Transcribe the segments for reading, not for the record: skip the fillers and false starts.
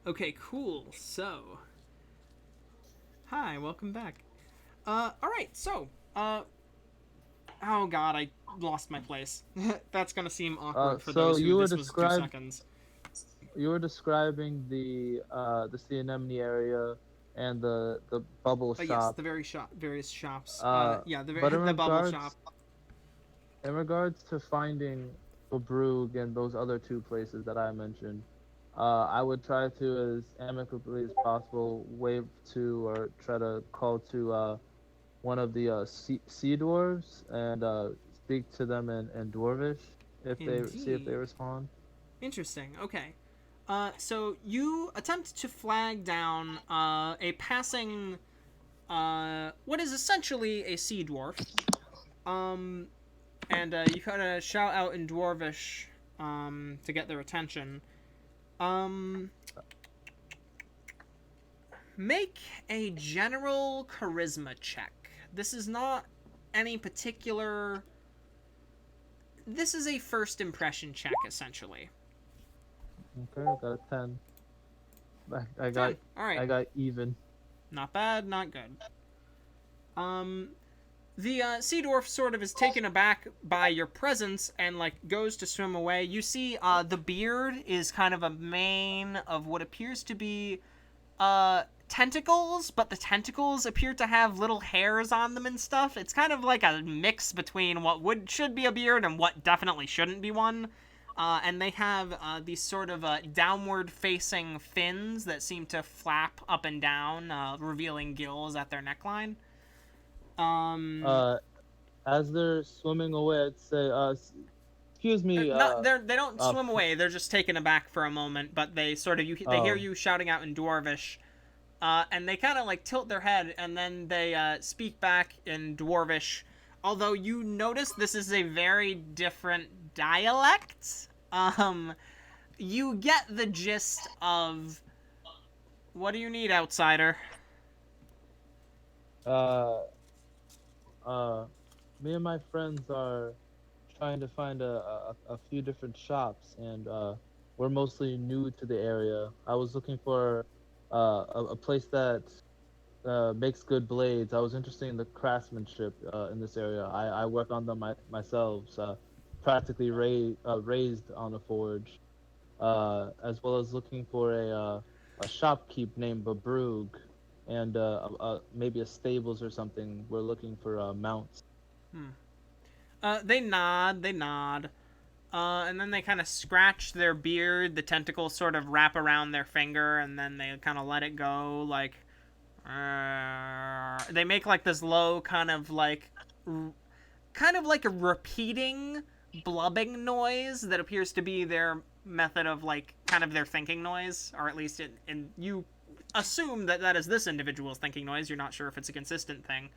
Okay, cool. So, hi, welcome back. Alright, so, oh god, I lost my place. That's gonna seem awkward for So those who this was 2 seconds. you were describing the sea anemone area and the bubble Yes, shop. the various shops. Yeah, But the bubble shop. in regards to finding Brugge and those other two places that I mentioned, I would try to, as amicably as possible, wave to or try to call to one of the sea dwarves and speak to them in Dwarvish if they see if they Indeed. respond. Interesting. Okay. So you attempt to flag down a passing, what is essentially a sea dwarf. Um, and you kind of shout out in Dwarvish to get their attention. Um, Make a general charisma check. This is not any particular. This is a first impression check, essentially. Okay, I got a 10. I got 10. All right. I got even. Not bad, not good. Um, the sea dwarf sort of is taken aback by your presence and like goes to swim away. You see, the beard is kind of a mane of what appears to be tentacles, but the tentacles appear to have little hairs on them and stuff. It's kind of like a mix between what should be a beard and what definitely shouldn't be one. And they have these sort of downward-facing fins that seem to flap up and down, revealing gills at their neckline. Um, Uh, as they're swimming away, I'd say, excuse me, Not they don't swim away. They're just taken aback for a moment, but they sort of they hear oh, you shouting out in Dwarvish, and they kind of like tilt their head, and then they speak back in Dwarvish. Although you notice this is a very different dialect. You get the gist of what do you need, outsider? uh, uh, me and my friends are trying to find a few different shops, and we're mostly new to the area. I was looking for a place that makes good blades. I was interested in the craftsmanship in this area. I work on them myself, so practically raised on a forge, as well as looking for a shopkeep named Babrug, and maybe a stables or something. We're looking for mounts. Hmm. They nod. And then they kind of scratch their beard. The tentacles sort of wrap around their finger, and then they kind of let it go. Like, they make like this low kind of like a repeating blubbing noise that appears to be their method of like kind of their thinking noise, or at least you assume that that is this individual's thinking noise. You're not sure if it's a consistent thing.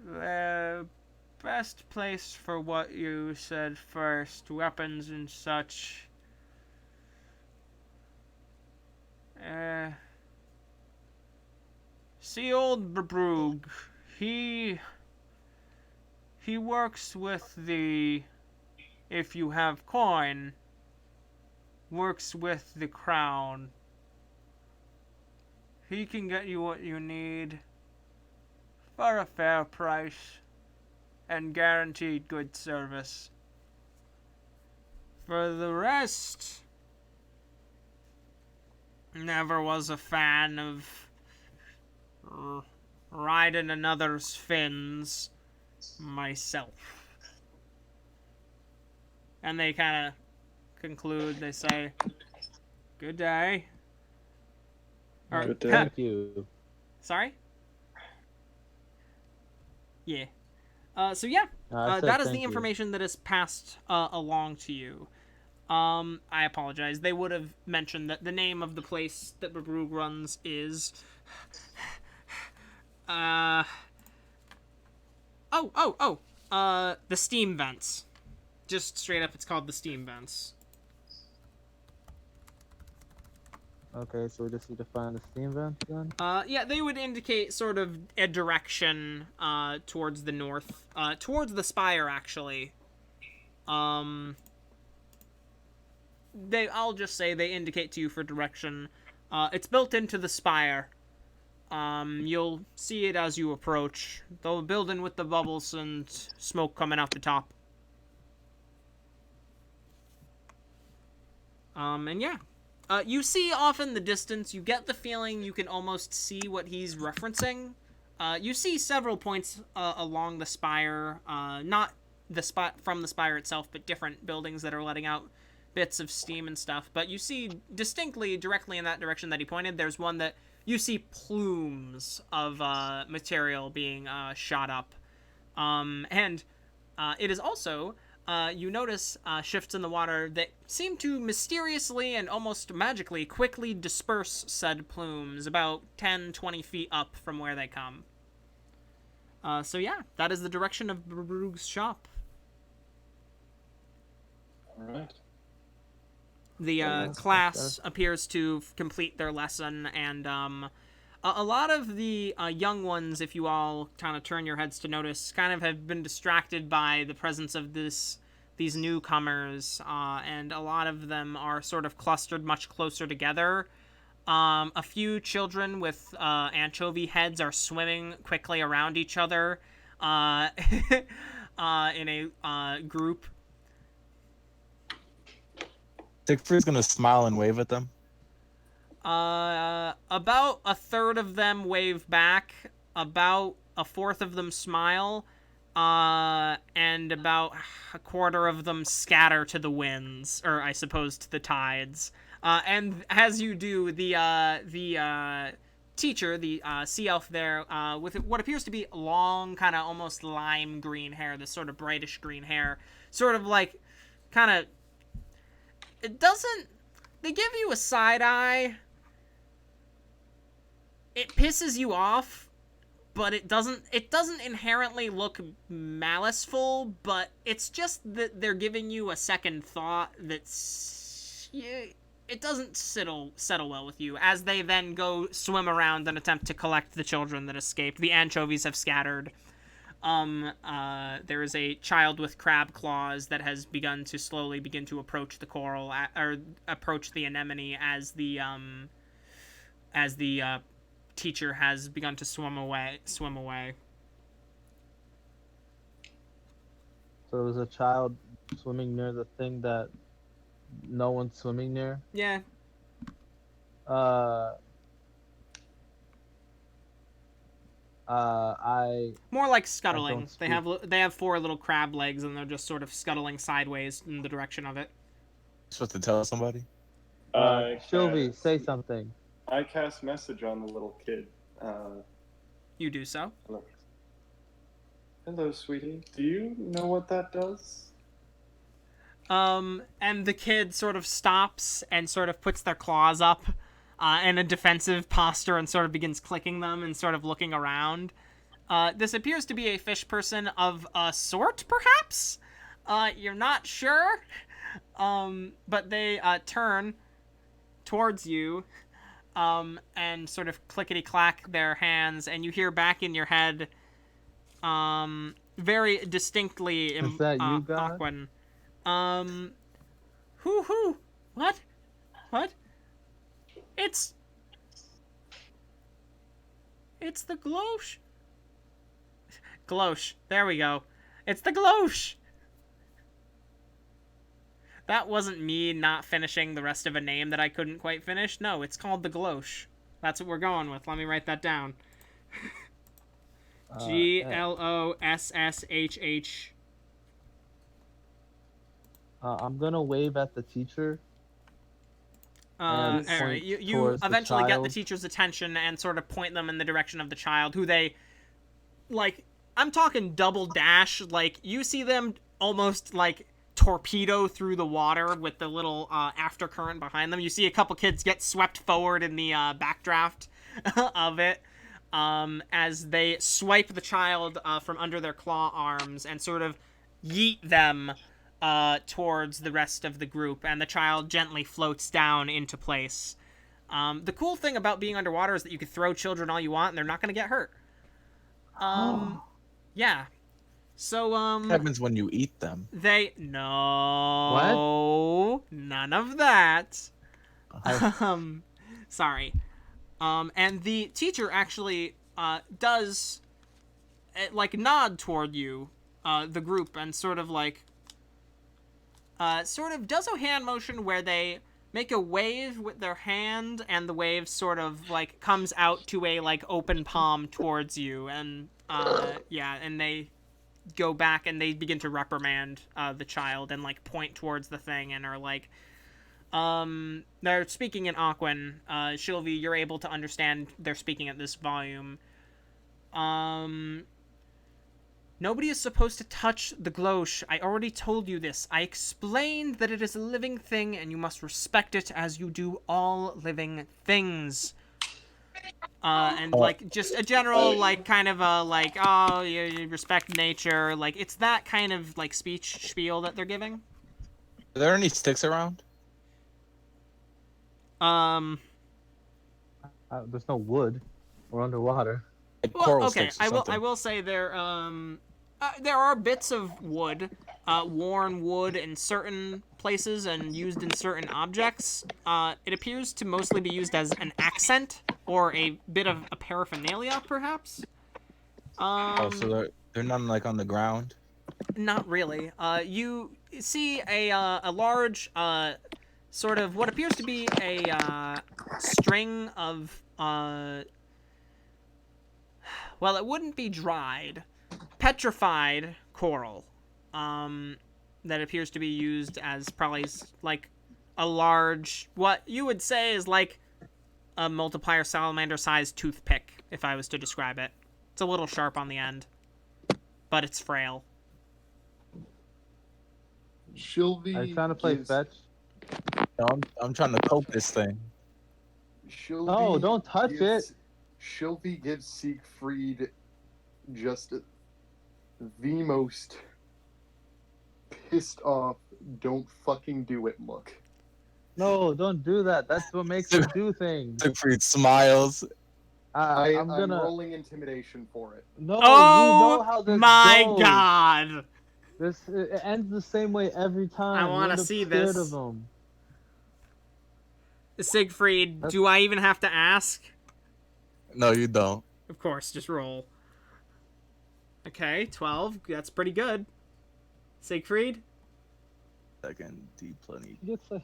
The best place for what you said first, weapons and such. See old Babrug. He he works with the, if you have coin, works with the crown. He can get you what you need for a fair price and guaranteed good service. For the rest, never was a fan of riding another's fins myself. And they kind of conclude, they say, good day. Or, Good day. Thank you. sorry? Yeah. So yeah, I said that is thank the you. information that is passed along to you. I apologize. They would have mentioned that the name of the place that Babrug runs is. The Steam Vents. Just straight up, it's called the Steam Vents. Okay, so we just need to find the steam vent then. Yeah, they would indicate sort of a direction towards the north, towards the spire actually. I'll just say they indicate to you for direction. It's built into the spire. You'll see it as you approach. The building with the bubbles and smoke coming out the top. And yeah. You see off in the distance, you get the feeling you can almost see what he's referencing. You see several points along the spire, not the spot from the spire itself, but different buildings that are letting out bits of steam and stuff. But you see distinctly, directly in that direction that he pointed, there's one that you see plumes of material being shot up. And it is also, you notice shifts in the water that seem to mysteriously and almost magically quickly disperse said plumes about 10-20 feet up from where they come. So yeah, that is the direction of Brug's shop. Alright. The class appears to complete their lesson, and a lot of the young ones, if you all kind of turn your heads to notice, kind of have been distracted by the presence of these newcomers, and a lot of them are sort of clustered much closer together. A few children with anchovy heads are swimming quickly around each other in a group. Siegfried's gonna smile and wave at them. About a third of them wave back, about a fourth of them smile, and about a quarter of them scatter to the winds, or I suppose to the tides. And as you do, the teacher, the sea elf there, with what appears to be long, kind of almost lime green hair, this sort of brightish green hair, sort of like, kind of, it doesn't, they give you a side eye. It pisses you off, but it doesn't inherently look maliceful, but it's just that they're giving you a second thought that's, it doesn't settle well with you, as they then go swim around and attempt to collect the children that escaped. The anchovies have scattered. There is a child with crab claws that has begun to slowly begin to approach the coral, or approach the anemone as the teacher has begun to swim away. So there's a child swimming near the thing that no one's swimming near. Yeah. More like scuttling. They have 4 little crab legs, and they're just sort of scuttling sideways in the direction of it. Supposed to tell somebody? Shylvie, say something. I cast message on the little kid. You do so. Hello, sweetie. Do you know what that does? And the kid sort of stops and sort of puts their claws up in a defensive posture and sort of begins clicking them and sort of looking around. This appears to be a fish person of a sort, perhaps? You're not sure? But they turn towards you and sort of clickety-clack their hands, and you hear back in your head very distinctly... Is that you, God? Aquan. What? It's the Glosh. Glosh. There we go. It's the Glosh. That wasn't me not finishing the rest of a name that I couldn't quite finish. No, it's called the Glosh. That's what we're going with. Let me write that down. Glosshh. I'm gonna wave at the teacher. Alright, you eventually get the teacher's attention and sort of point them in the direction of the child, who they, like, I'm talking double dash, like, you see them almost, like, torpedo through the water with the little aftercurrent behind them. You see a couple kids get swept forward in the backdraft of it as they swipe the child from under their claw arms and sort of yeet them towards the rest of the group, and the child gently floats down into place. The cool thing about being underwater is that you can throw children all you want and they're not going to get hurt. Yeah. So, What happens when you eat them? No, none of that. I- Sorry. And the teacher actually, does, like, nod toward you, the group, and sort of does a hand motion where they make a wave with their hand, and the wave sort of, like, comes out to a, like, open palm towards you, and, and they go back and they begin to reprimand, the child and, like, point towards the thing and are like, they're speaking in Aquan. Shylvie, you're able to understand they're speaking at this volume. Nobody is supposed to touch the gloche. I already told you this. I explained that it is a living thing and you must respect it as you do all living things. And, like, just a general, like, kind of a, like, oh, you respect nature. Like, it's that kind of, like, speech spiel that they're giving. Are there any sticks around? Um, There's no wood. We're underwater. Like well, coral okay, sticks or I something? will say there are bits of wood, worn wood in certain places and used in certain objects. It appears to mostly be used as an accent or a bit of a paraphernalia, perhaps. Oh, so they're none like on the ground? Not really. You see a large, sort of what appears to be a string of, well, it wouldn't be dried, petrified coral, that appears to be used as probably, like, a large, what you would say is like a multiplier salamander-sized toothpick, if I was to describe it. It's a little sharp on the end, but it's frail. Shylvie. Are you trying to play gives, fetch? No, I'm trying to poke this thing. Shylvie No, don't touch gives, Shylvie gives Siegfried just the most pissed off, don't fucking do it look. No, don't do that. That's what makes you do things. Siegfried smiles. I'm I'm gonna. rolling intimidation for it. No, we Oh know how this my goes. god! It ends the same way every time. I wanna You end up see scared this. of them. Siegfried, do I even have to ask? No, you don't. Of course, just roll. Okay, 12. That's pretty good. Siegfried? Second, D plenty. It's like,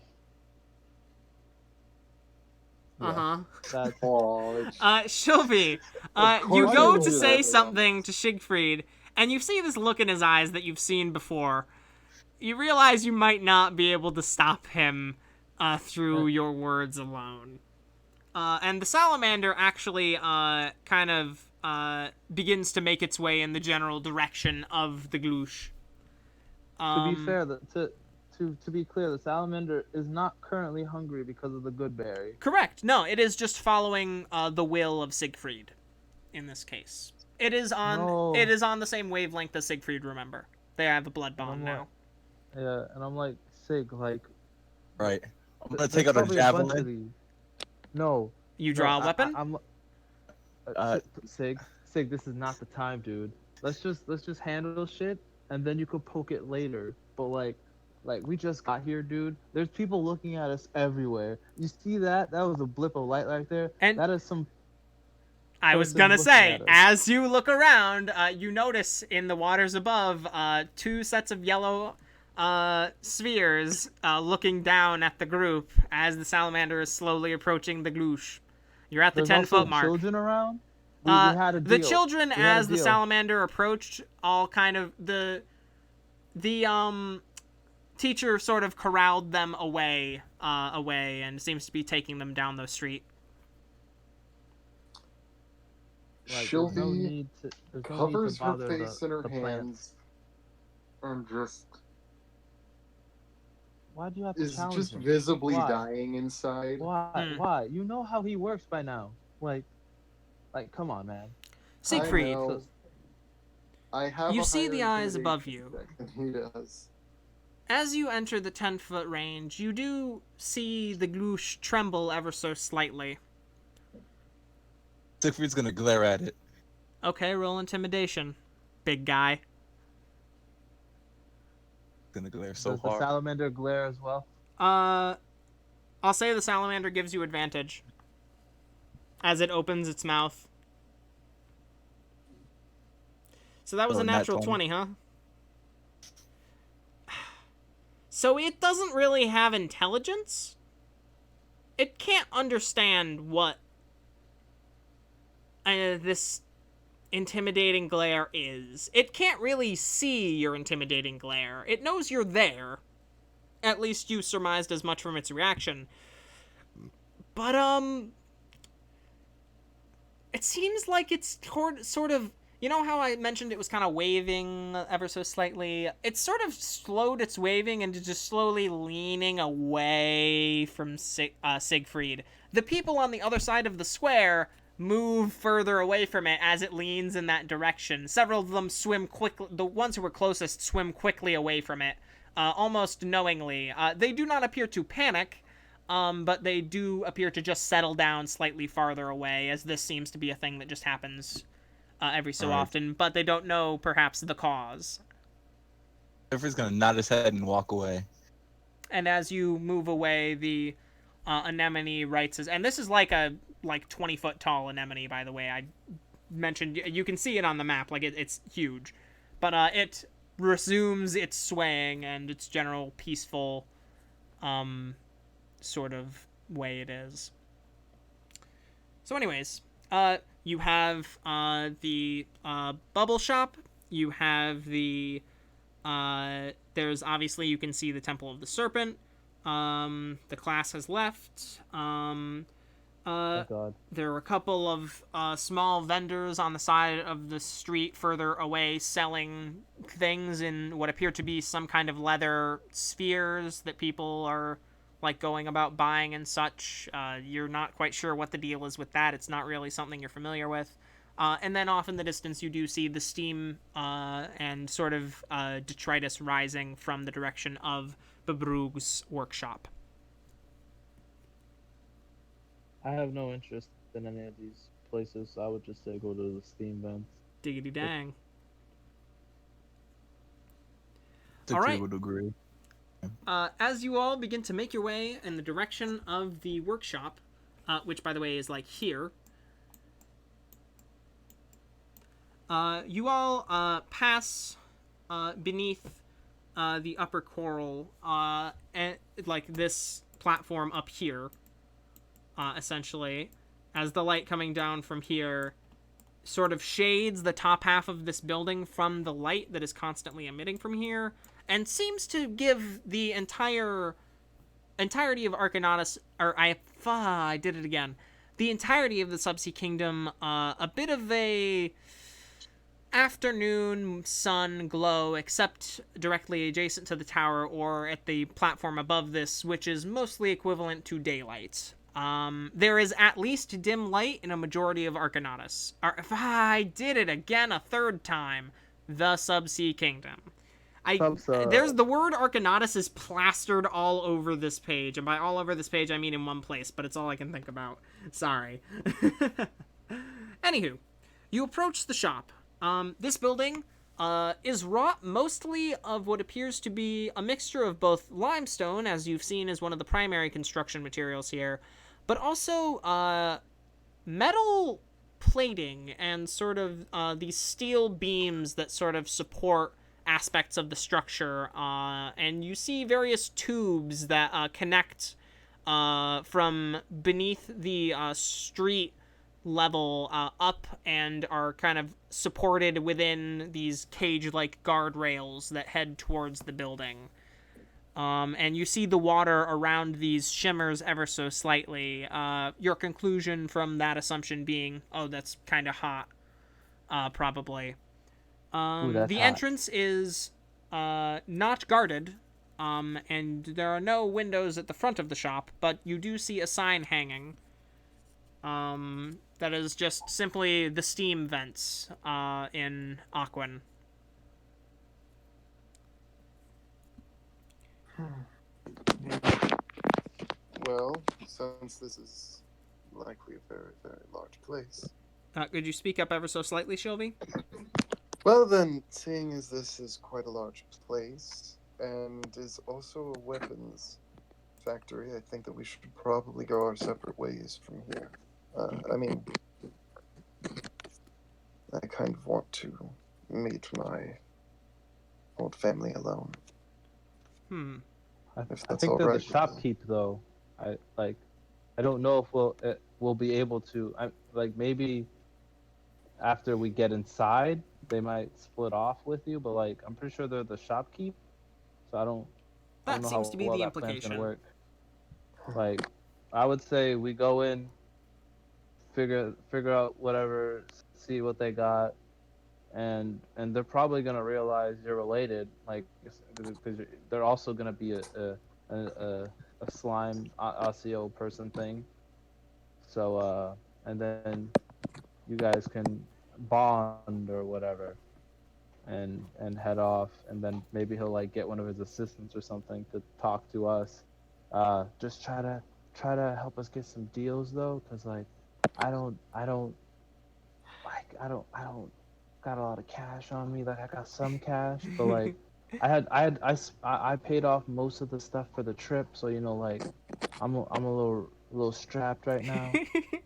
Uh-huh. that's Oh, Shylvie, Of you course go I to will. say Yeah. something to Siegfried, and you see this look in his eyes that you've seen before. You realize you might not be able to stop him through your words alone. And the salamander actually kind of begins to make its way in the general direction of the gloosh. to be fair. To be clear, the salamander is not currently hungry because of the good berry. Correct. No, it is just following the will of Siegfried in this case. It is on No. it is on the same wavelength as Siegfried, remember. They have a blood bond I'm now. Yeah, and I'm like, Sig, like. Right. I'm gonna there's take out a probably bunch of javelin. these. No. You draw no, a weapon? I'm. Sig, this is not the time, dude. Let's just handle shit, and then you could poke it later. But like we just got here, dude. There's people looking at us everywhere. You see that? That was a blip of light right there. And- that is some. I was person gonna looking say, at us. as you look around, you notice in the waters above 2 sets of yellow spheres looking down at the group as the salamander is slowly approaching the gloosh. You're at the There's 10-foot also mark. children around. We had a The deal. children, We had a as the deal. salamander approached, all kind of the teacher sort of corralled them away, and seems to be taking them down the street. Like, there's no Shylvie need to. There's no need covers to her bother face in her the plants. hands and just Why do you have to is challenge just him? visibly Why? dying inside. Why? Hmm. Why? You know how he works by now. Like, come on, man. Siegfried, I know. I have You a see higher the eyes above intimidation you. check than he does. as you enter the 10-foot range, you do see the gloosh tremble ever so slightly. Siegfried's gonna glare at it. Okay, roll intimidation, big guy. gonna glare so Does the hard. salamander glare as well? I'll say the salamander gives you advantage as it opens its mouth. So that was a Nat natural 20, huh? So it doesn't really have intelligence. It can't understand what this intimidating glare is. It can't really see your intimidating glare. It knows you're there. At least you surmised as much from its reaction. But, it seems like it's sort of... You know how I mentioned it was kind of waving ever so slightly? It's sort of slowed its waving and just slowly leaning away from Siegfried. The people on the other side of the square move further away from it as it leans in that direction. Several of them swim quickly. The ones who were closest swim quickly away from it, almost knowingly. They do not appear to panic, but they do appear to just settle down slightly farther away, as this seems to be a thing that just happens every so often, but they don't know, perhaps, the cause. Siegfried's gonna nod his head and walk away. And as you move away, the anemone writes, and this is like a 20-foot tall anemone, by the way. I mentioned, you can see it on the map, like it's huge. But it resumes its swaying and its general peaceful sort of way it is. So anyways, you have the bubble shop. You have the... there's obviously, you can see the Temple of the Serpent. The class has left. Oh God. There are a couple of small vendors on the side of the street further away selling things in what appear to be some kind of leather spheres that people are like going about buying and such. You're not quite sure what the deal is with that. It's not really something you're familiar with. And then off in the distance, you do see the steam and sort of detritus rising from the direction of Bebrug's workshop. I have no interest in any of these places. So I would just say go to the steam vents. Diggity dang. Siegfried All right. would agree. As you all begin to make your way in the direction of the workshop, which, by the way, is like here, you all pass beneath the upper coral, and like this platform up here, essentially, as the light coming down from here sort of shades the top half of this building from the light that is constantly emitting from here, and seems to give the entirety of Arcanautus, or I did it again, the entirety of the Subsea Kingdom, a bit of a afternoon sun glow, except directly adjacent to the tower or at the platform above this, which is mostly equivalent to daylight. There is at least dim light in a majority of Arcanautus. I did it again a third time. The Subsea Kingdom. There's the word Arcanautus is plastered all over this page, and by all over this page I mean in one place, but it's all I can think about. Sorry. Anywho, you approach the shop. This building is wrought mostly of what appears to be a mixture of both limestone, as you've seen as one of the primary construction materials here, but also metal plating and sort of these steel beams that sort of support aspects of the structure, and you see various tubes that connect from beneath the street level up and are kind of supported within these cage-like guardrails that head towards the building. And you see the water around these shimmers ever so slightly. Your conclusion from that assumption being, oh, that's kind of hot, probably. The entrance is not guarded, and there are no windows at the front of the shop, but you do see a sign hanging that is just simply the steam vents in Aquan. Well, since this is likely a very, very large place. Could you speak up ever so slightly, Shylvie? Well then, seeing as this is quite a large place, and is also a weapons factory. I think that we should probably go our separate ways from here. I mean, I kind of want to meet my old family alone. I If I that's think all there's a right with you. shopkeep though. I don't know if we'll be able to. Maybe after we get inside, they might split off with you. But like I'm pretty sure they're the shopkeep, so I don't That know seems how to be well the that plan's gonna implication. work. Like I would say we go in, figure out whatever, see what they got, and they're probably gonna realize you're related, like because they're also gonna be a slime Osseo person thing. So and then you guys can bond or whatever, and head off, and then maybe he'll like get one of his assistants or something to talk to us. Just try to help us get some deals though, cause like I don't got a lot of cash on me. Like I got some cash, but like I paid off most of the stuff for the trip, so like I'm a little strapped right now.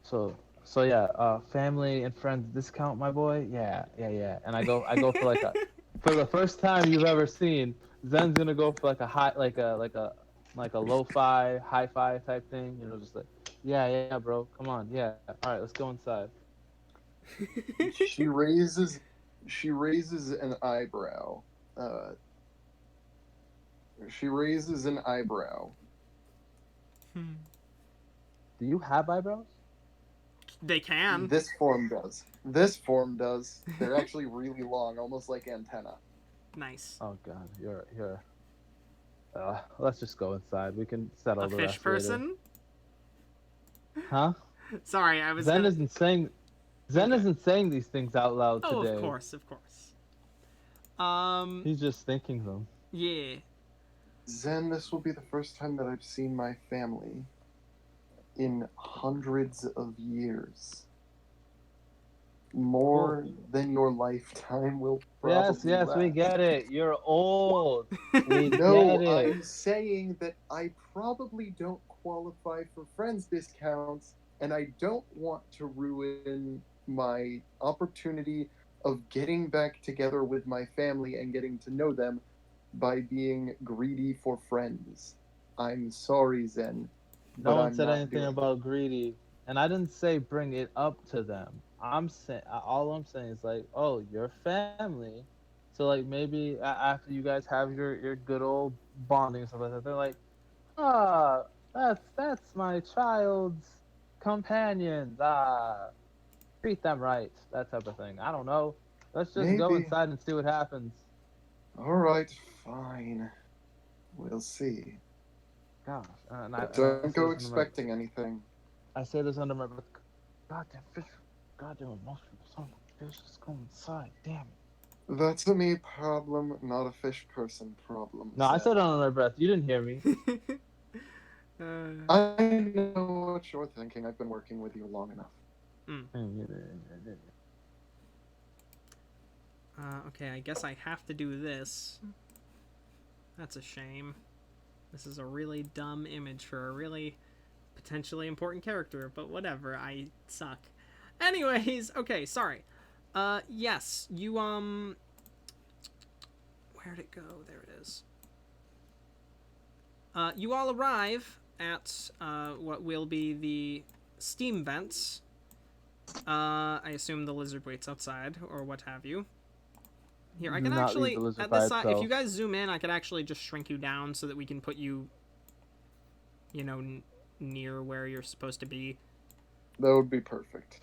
So so yeah, family and friends discount, my boy. Yeah. And I go for like a for the first time you've ever seen, Zen's gonna go for like a high like a lo-fi, hi-fi type thing. Just like yeah, bro, come on, yeah. All right, let's go inside. She raises an eyebrow. Uh, she raises an eyebrow. Do you have eyebrows? They can. This form does. This form does. They're actually really long, almost like antenna. Nice. Oh god, you're. Let's just go inside. We can settle A the fish rest later. person? Huh? Sorry, I was Zen gonna... isn't saying. Zen Okay. isn't saying these things out loud Oh, today. of course. He's just thinking them. Yeah. Zen, this will be the first time that I've seen my family in hundreds of years. More than your lifetime will probably Yes, we last. get it. You're old. We No, get it. I'm saying that I probably don't qualify for friends discounts, and I don't want to ruin my opportunity of getting back together with my family and getting to know them by being greedy for friends. I'm sorry, Zen, No but one I'm said not anything doing about greedy, and I didn't say bring it up to them. I'm saying all I'm saying is like, oh, your family. So like maybe after you guys have your good old bonding and stuff like that, they're like, ah, that's my child's companions. Treat them right, that type of thing. I don't know. Let's just go Maybe. inside and see what happens. Alright, fine. We'll see. Gosh, and But I don't say go this under my expecting anything. I say this under my breath. Goddamn fish. Goddamn monster. Son of a bitch. Let's go inside. Damn it. That's a me problem, not a fish person problem. No, I Zen. said it under my breath. You didn't hear me. I know what you're thinking. I've been working with you long enough. Okay, I guess I have to do this. That's a shame. This is a really dumb image for a really potentially important character, but whatever, I suck. Anyways, okay, sorry. Yes, you, where'd it go? There it is. You all arrive at, what will be the steam vents. I assume the lizard waits outside, or what have you. Here, I can actually, at this side, if you guys zoom in, I could actually just shrink you down so that we can put you, near where you're supposed to be. That would be perfect.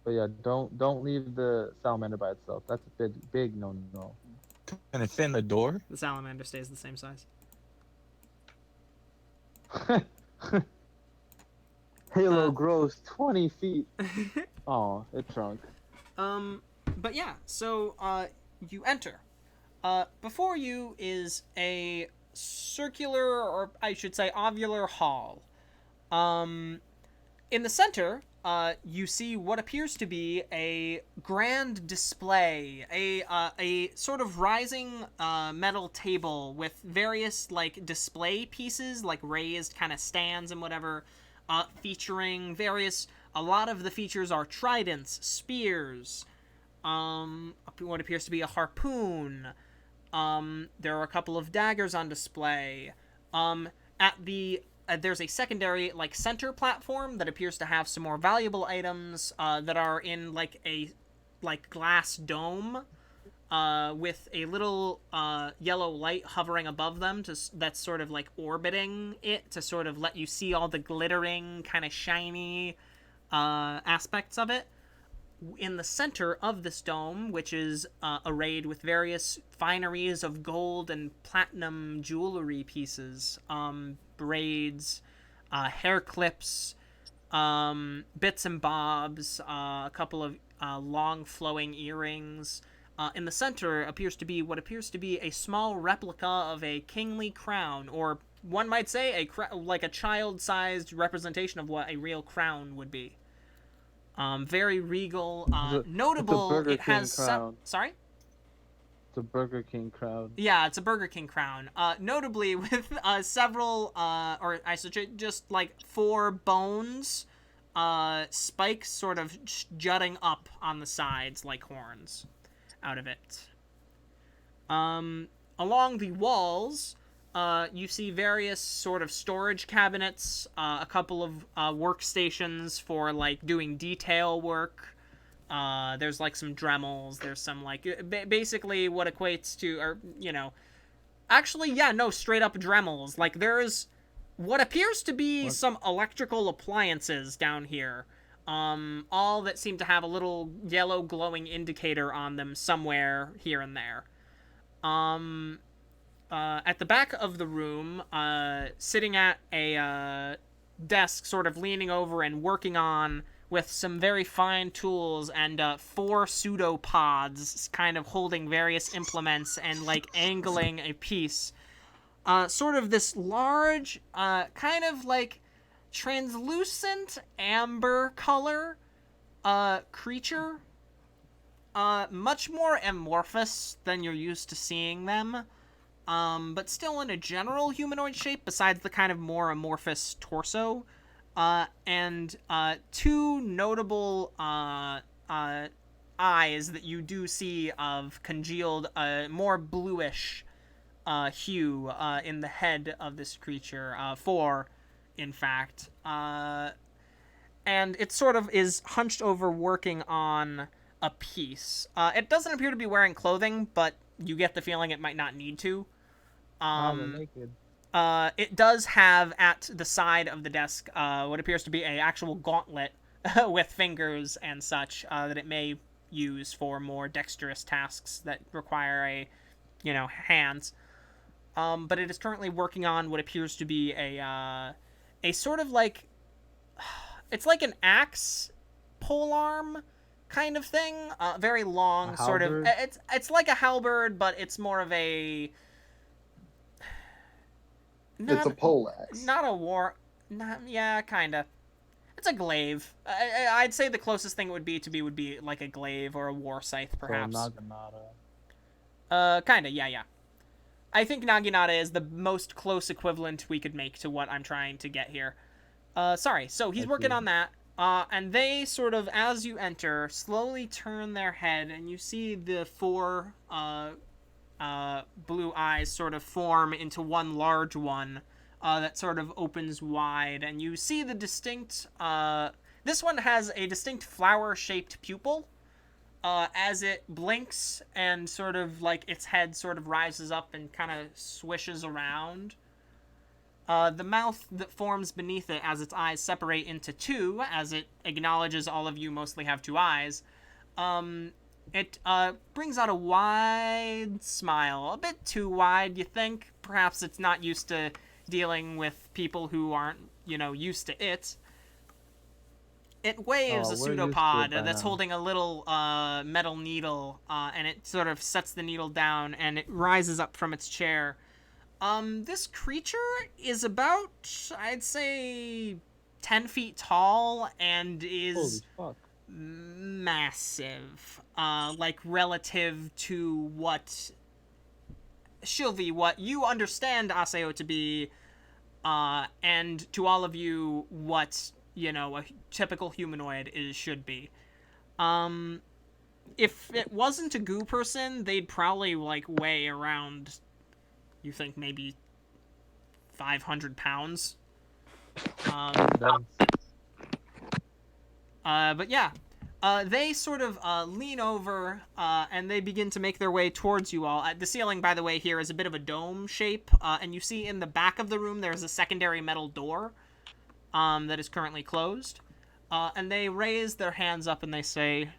But yeah, don't leave the salamander by itself. That's a big no. Can it fit in the door? The salamander stays the same size. Halo grows 20 feet. Oh, it shrunk. But yeah, so, you enter. Before you is a circular, or I should say ovular hall. In the center you see what appears to be a grand display, a sort of rising metal table with various like display pieces, like raised kind of stands and whatever, featuring various. A lot of the features are tridents, spears, what appears to be a harpoon. There are a couple of daggers on display. At the there's a secondary like center platform that appears to have some more valuable items that are in like a glass dome with a little yellow light hovering above them that's sort of like orbiting it to sort of let you see all the glittering kind of shiny aspects of it. In the center of this dome, which is arrayed with various fineries of gold and platinum jewelry pieces, braids, hair clips, bits and bobs, a couple of long flowing earrings. In the center appears to be what appears to be a small replica of a kingly crown, or one might say like a child-sized representation of what a real crown would be. Very regal, notable. Burger It has King crown. Sorry? It's a Burger King crown. Yeah, it's a Burger King crown. Notably with several, or I should just like 4 bones, spikes sort of jutting up on the sides like horns out of it. Along the walls, you see various sort of storage cabinets, a couple of workstations for like doing detail work. There's like some Dremels. There's some like basically what equates to, or actually straight up Dremels. Like there's what appears to be some electrical appliances down here. All that seem to have a little yellow glowing indicator on them somewhere here and there. At the back of the room, sitting at a desk, sort of leaning over and working on with some very fine tools and 4 pseudopods kind of holding various implements and like angling a piece. Sort of this large, kind of like translucent amber color creature. Much more amorphous than you're used to seeing them. But still in a general humanoid shape, besides the kind of more amorphous torso. And 2 notable eyes that you do see of congealed, more bluish hue in the head of this creature. 4, in fact. And it sort of is hunched over working on a piece. It doesn't appear to be wearing clothing, but you get the feeling it might not need to. Naked. It does have at the side of the desk what appears to be a actual gauntlet with fingers and such that it may use for more dexterous tasks that require hands. But it is currently working on what appears to be a sort of like, it's like an axe polearm kind of thing. Very long, sort of. It's like a halberd, but it's more of a. It's a poleaxe. Not a war. Yeah, kinda. It's a glaive. I'd say the closest thing it would be like a glaive or a war scythe, perhaps. So naginata. Kinda. Yeah. I think naginata is the most close equivalent we could make to what I'm trying to get here. Sorry. So he's working on that. And they sort of, as you enter, slowly turn their head, and you see the 4 blue eyes sort of form into one large one that sort of opens wide, and you see the distinct this one has a distinct flower-shaped pupil as it blinks, and sort of like its head sort of rises up and kind of swishes around. The mouth that forms beneath it as its eyes separate into 2, as it acknowledges all of you mostly have 2 eyes, it brings out a wide smile. A bit too wide, you think. Perhaps it's not used to dealing with people who aren't, used to it. It waves a pseudopod that's holding a little metal needle, and it sort of sets the needle down, and it rises up from its chair. This creature is about, I'd say, 10 feet tall and Holy is fuck. massive. Like, relative to what... Shylvie, what you understand Aseo to be, and to all of you, what, you know, a typical humanoid should be. If it wasn't a goo person, they'd probably, like, weigh around, you think, maybe 500 pounds. Dense. But yeah, they sort of lean over and they begin to make their way towards you all. The ceiling, by the way, here is a bit of a dome shape, and you see in the back of the room there's a secondary metal door that is currently closed. And they raise their hands up and they say,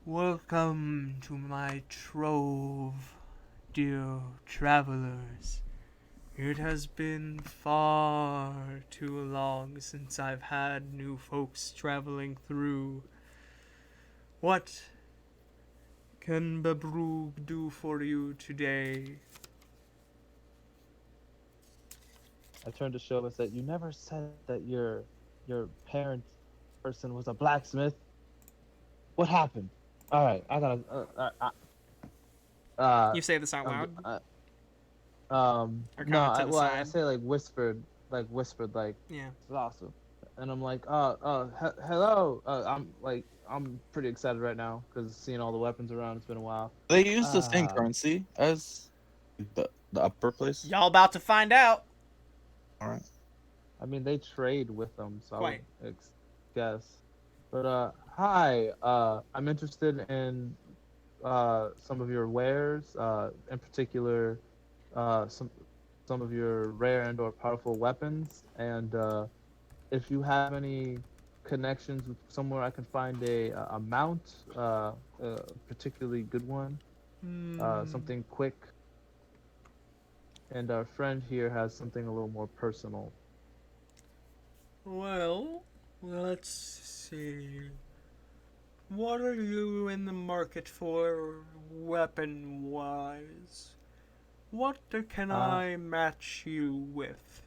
"Welcome to my trove, dear travelers. It has been far too long since I've had new folks traveling through. What can Babrug do for you today?" I turned to Shylvie and said, "You never said that your parent person was a blacksmith. What happened?" All right, I gotta. You say this out loud? Or kind No, of to the I side? say like whispered, like Yeah. it's awesome, and I'm like, hello. I'm pretty excited right now because seeing all the weapons around, it's been a while. They use the same Ah. currency as the upper place. Y'all about to find out. All right. I mean, they trade with them, so Quite. I would guess. But hi. I'm interested in some of your wares, in particular, some of your rare and/or powerful weapons, and if you have any connections with somewhere I can find a mount, a particularly good one, something quick. And our friend here has something a little more personal. Well, let's see. What are you in the market for, weapon-wise? What can I match you with?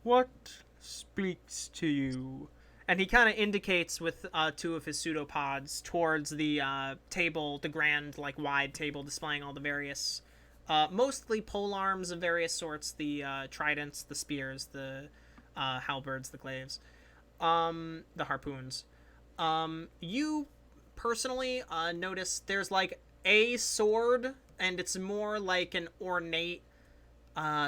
What speaks to you? And he kind of indicates with two of his pseudopods towards the table, the grand, like, wide table displaying all the various, mostly polearms of various sorts, the tridents, the spears, the halberds, the glaives, the harpoons. You personally notice there's, like, a sword, and it's more like an ornate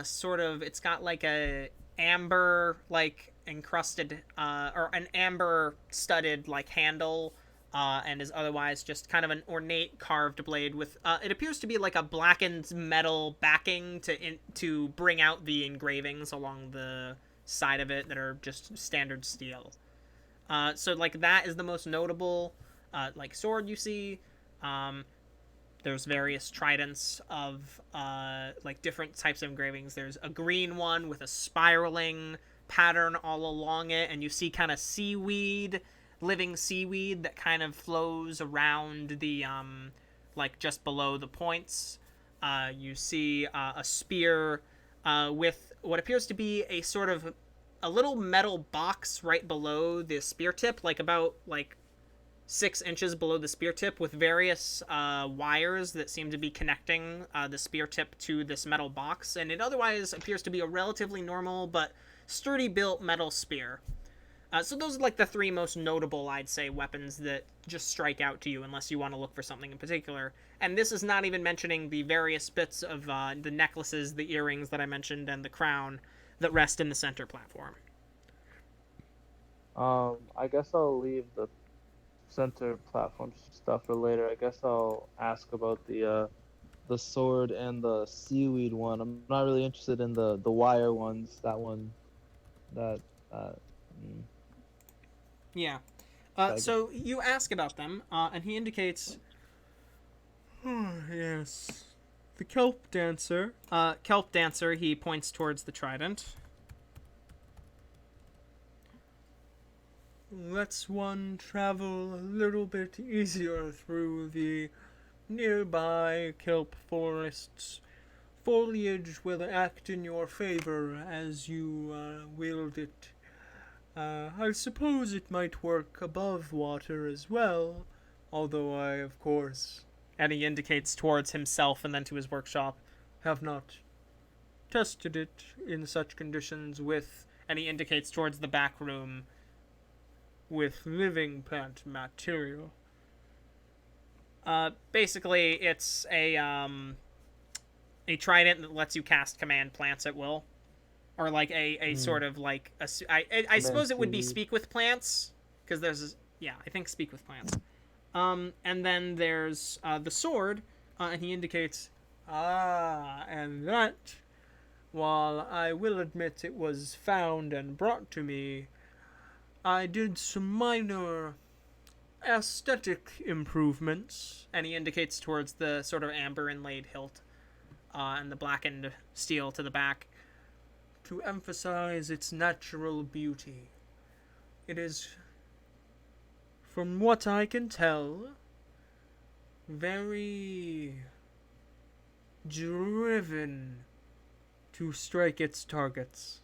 sort of, it's got like a amber like encrusted or an amber studded like handle, and is otherwise just kind of an ornate carved blade with it appears to be like a blackened metal backing to bring out the engravings along the side of it that are just standard steel. So like that is the most notable like sword you see. There's various tridents of like different types of engravings. There's a green one with a spiraling pattern all along it, and you see kind of seaweed, living seaweed that kind of flows around the like just below the points. You see a spear with what appears to be a sort of a little metal box right below the spear tip, like about like 6 inches below the spear tip, with various wires that seem to be connecting the spear tip to this metal box, and it otherwise appears to be a relatively normal but sturdy built metal spear. So those are like the 3 most notable, I'd say, weapons that just strike out to you unless you want to look for something in particular. And this is not even mentioning the various bits of the necklaces, the earrings that I mentioned, and the crown that rest in the center platform. I guess I'll leave the center platform stuff for later. I guess I'll ask about the sword and the seaweed one. I'm not really interested in the wire ones. That one, that Yeah. So you ask about them, and he indicates, "Oh, yes. The kelp dancer." Kelp dancer, he points towards the trident. "Lets one travel a little bit easier through the nearby kelp forests foliage will act in your favor as you wield it. I suppose it might work above water as well, although I, of course, And he indicates towards himself and then to his workshop. have not tested it in such conditions with, And he indicates towards the back room. with living plant material. Basically, it's a trident that lets you cast command plants at will, or like a sort of like I suppose it would be seed. speak with plants, because there's I think speak with plants. And then there's the sword, and he indicates, And that, while I will admit it was found and brought to me, I did some minor aesthetic improvements. and he indicates towards the sort of amber inlaid hilt, and the blackened steel to the back. To emphasize its natural beauty. It is, from what I can tell, very driven to strike its targets.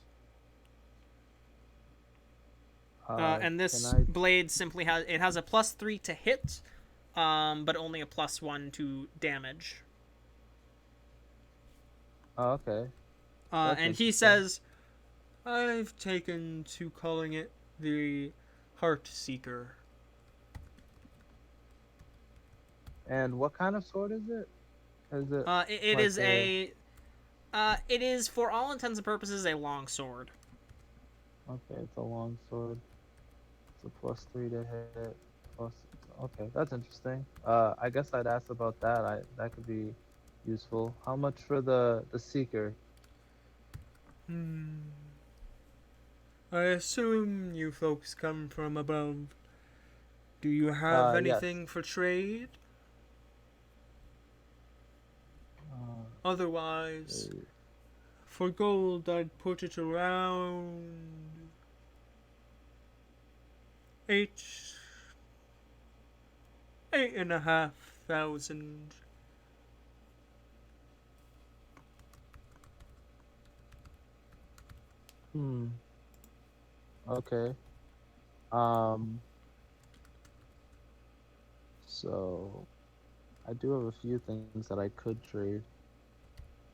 And this can I- blade simply has a +3 to hit, but only a +1 to damage. Oh, okay. And That's he interesting. says, I've taken to calling it the Heart Seeker. And what kind of sword is it? Is it? it like is it is for all intents and purposes a long sword. Okay, it's a long sword. It's a +3 to hit. Plus, okay, that's interesting. I guess I'd ask about that. That could be useful. How much for the seeker? I assume you folks come from above. Do you have Yes. anything for trade? Otherwise, for gold, I'd put it around 8,500. Okay. So I do have a few things that I could trade.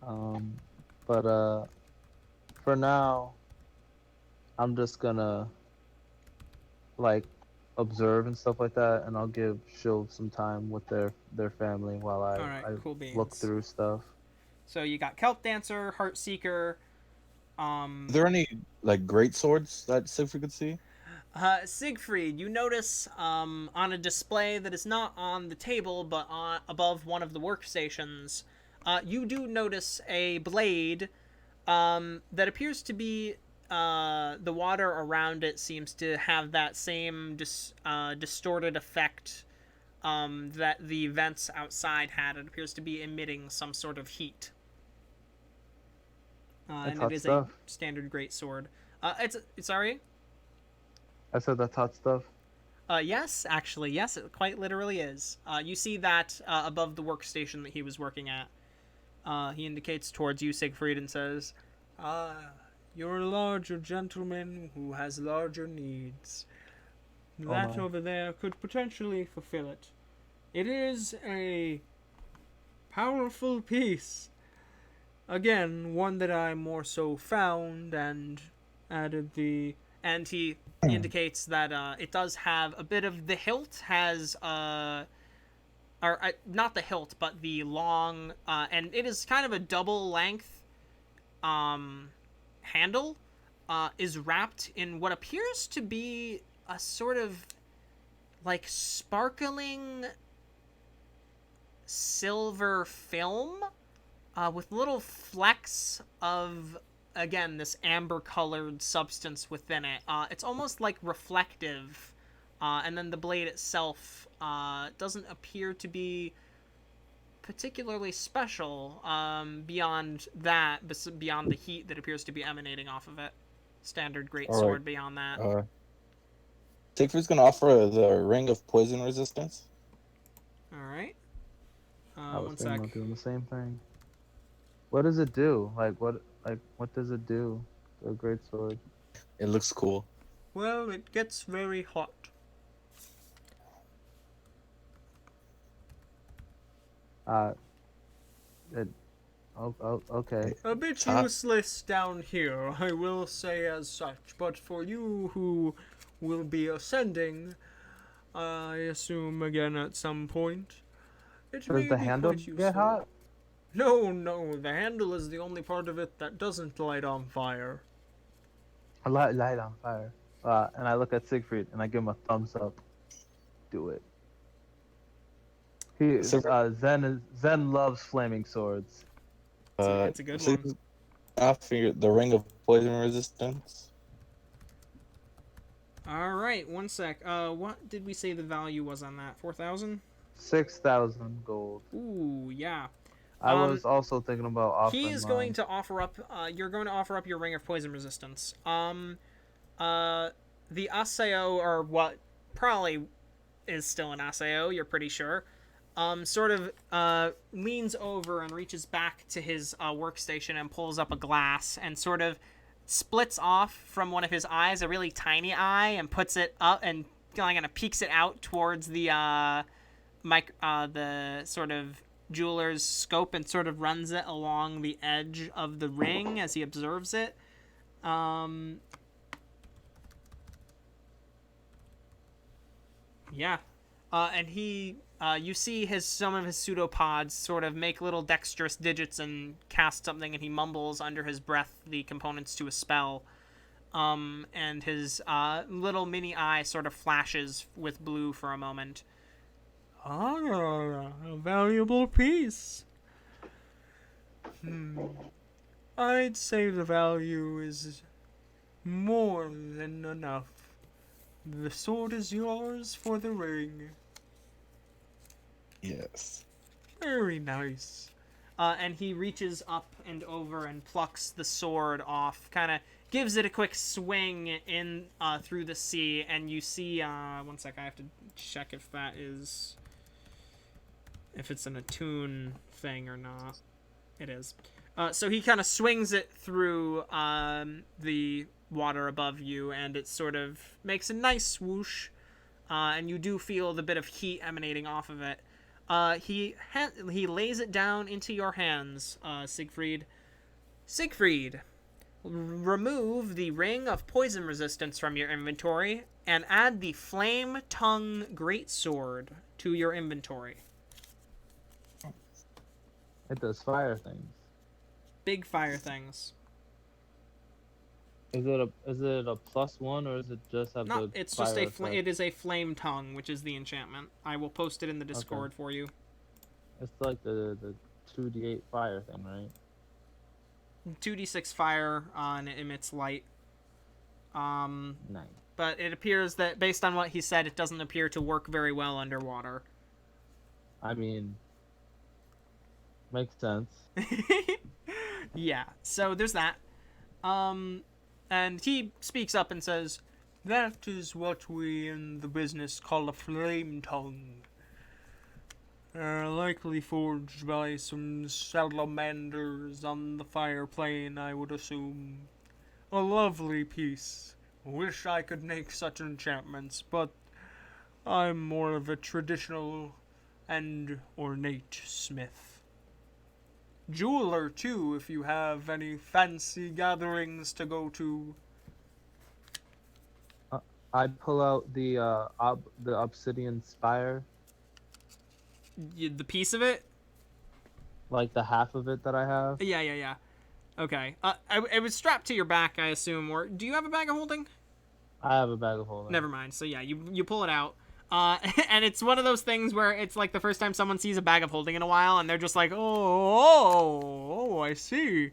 But for now, I'm just gonna like observe and stuff like that, and I'll give Shield some time with their family while I Alright, cool look beans. through stuff. So you got Kelp Dancer, Heart Seeker. Are there any like great swords that Siegfried could see? Siegfried, you notice on a display that is not on the table but above one of the workstations, you do notice a blade that appears to be the water around it seems to have that same distorted effect that the vents outside had. It appears to be emitting some sort of heat. And hot it is stuff. a standard greatsword. It's sorry. I said that's hot stuff. Yes, actually, yes, it quite literally is. You see that above the workstation that he was working at. He indicates towards you, Siegfried, and says, You're a larger gentleman who has larger needs. Oh That my. over there could potentially fulfill it. It is a powerful piece. Again, one that I more so found and added the... And he indicates that it does have a bit of the hilt has or not the hilt, but the long and it is kind of a double length handle is wrapped in what appears to be a sort of like sparkling silver film with little flecks of, again, this amber colored substance within it. It's almost like reflective, and then the blade itself doesn't appear to be particularly special beyond that, beyond the heat that appears to be emanating off of it. Standard greatsword Alright. beyond that. Siegfried's gonna offer the ring of poison resistance. All right. I was One thinking sec. of doing the same thing. What does it do? What does it do? The great sword. It looks cool. Well, it gets very hot. Uh, it. Okay. A bit Top. useless down here, I will say as such, but for you who will be ascending, I assume again at some point, it Does may the be handle quite useful. get hot? No, the handle is the only part of it that doesn't light on fire. A light on fire. And I look at Siegfried and I give him a thumbs up. Do it. Zen loves flaming swords. It's a good see, one. I figured the ring of poison resistance. All right, one sec. What did we say the value was on that? 4,000? 6,000 gold. Ooh, yeah. I was also thinking about offering He is mine. going to offer up. You're going to offer up your ring of poison resistance. The Aseo, or what probably is still an Aseo, you're pretty sure. Sort of leans over and reaches back to his workstation and pulls up a glass and sort of splits off from one of his eyes a really tiny eye and puts it up and kind of peeks it out towards the the sort of jeweler's scope and sort of runs it along the edge of the ring as he observes it. Yeah. And he, you see some of his pseudopods sort of make little dexterous digits and cast something, and he mumbles under his breath the components to a spell. And his little mini eye sort of flashes with blue for a moment. Ah, a valuable piece. I'd say the value is more than enough. The sword is yours for the ring. Yes. Very nice. And he reaches up and over and plucks the sword off, kind of gives it a quick swing in through the sea, and you see, one sec, I have to check if it's an attune thing or not. It is. So he kind of swings it through the water above you, and it sort of makes a nice swoosh, and you do feel the bit of heat emanating off of it. He lays it down into your hands, Siegfried. Siegfried, remove the ring of poison resistance from your inventory and add the flame tongue greatsword to your inventory. It does fire things. Big fire things. Is it a +1 or is it just have No, the it's fire just effect? it is a flame tongue, which is the enchantment. I will post it in the Discord for you. It's like the 2d8 fire thing, right? 2d6 fire and it emits light. Nice. But it appears that based on what he said, it doesn't appear to work very well underwater. I mean, makes sense. Yeah, so there's that. And he speaks up and says, That is what we in the business call a flame tongue. Likely forged by some salamanders on the fire plane, I would assume. A lovely piece. Wish I could make such enchantments, but I'm more of a traditional and ornate smith. Jeweler, too, if you have any fancy gatherings to go to. I'd pull out the obsidian spire, the piece of it? like the half of it that I have. Yeah. Okay. It was strapped to your back, I assume. Or do you have a bag of holding? I have a bag of holding. Never mind. So yeah, you pull it out. And it's one of those things where it's like the first time someone sees a bag of holding in a while, and they're just like, oh, I see.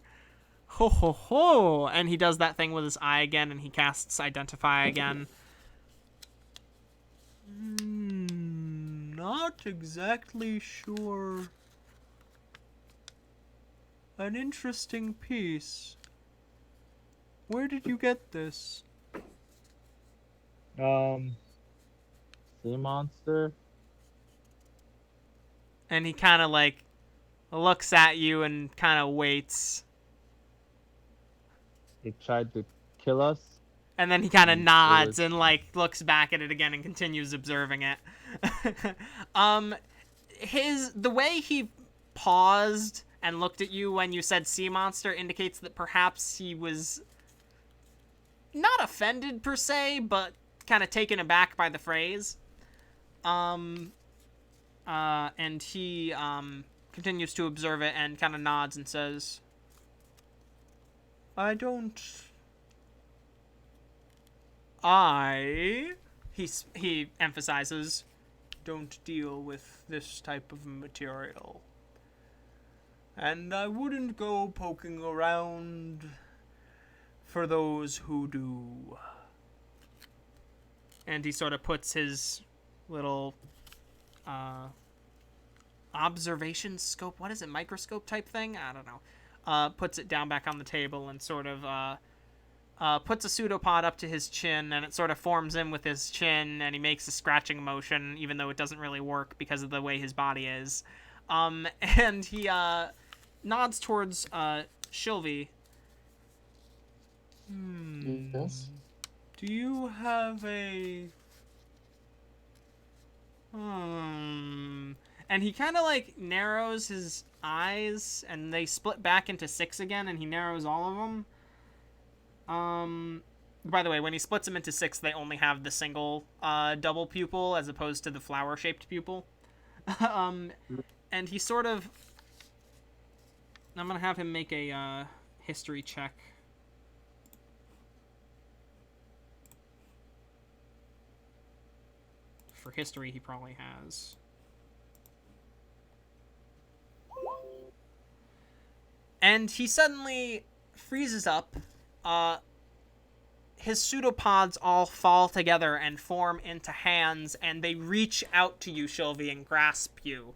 Ho, ho, ho. And he does that thing with his eye again, and he casts Identify again. Not exactly sure. An interesting piece. Where did you get this? Sea monster. And he kind of like looks at you and kind of waits. He tried to kill us. And then he kind of And it nods was- and, like, looks back at it again and continues observing it. The way he paused and looked at you when you said sea monster indicates that perhaps he was not offended per se, but kind of taken aback by the phrase. And he, continues to observe it and kind of nods and says, he emphasizes, don't deal with this type of material. And I wouldn't go poking around for those who do. And he sort of puts his little, observation scope, what is it, microscope type thing? I don't know. Puts it down back on the table and sort of, puts a pseudopod up to his chin, and it sort of forms in with his chin, and he makes a scratching motion, even though it doesn't really work because of the way his body is. And he, nods towards, Shylvie. Yes. Do you have a... And he kind of, like, narrows his eyes, and they split back into 6 again, and he narrows all of them. By the way, when he splits them into 6, they only have the single, double pupil, as opposed to the flower-shaped pupil. And he sort of... I'm gonna have him make a, history check. For history, he probably has. And he suddenly freezes up. His pseudopods all fall together and form into hands, and they reach out to you, Shylvie, and grasp you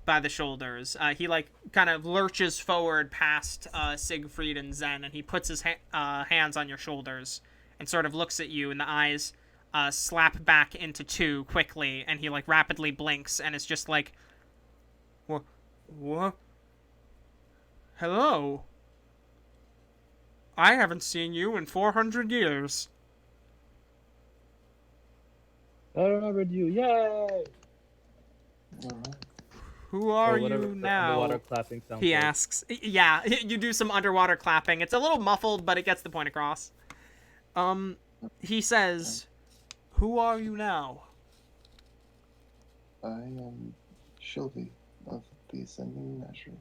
by the shoulders. He, like, kind of lurches forward past Siegfried and Zen, and he puts his hands on your shoulders and sort of looks at you, and the eyes slap back into 2 quickly, and he, like, rapidly blinks, and it's just like, What? Hello? I haven't seen you in 400 years. I remembered you. Yay! Alright. Who are whatever you the now? underwater clapping sounds He like. asks. Yeah, you do some underwater clapping. It's a little muffled, but it gets the point across. He says, who are you now? I am Shylvie of the Ascending Measure.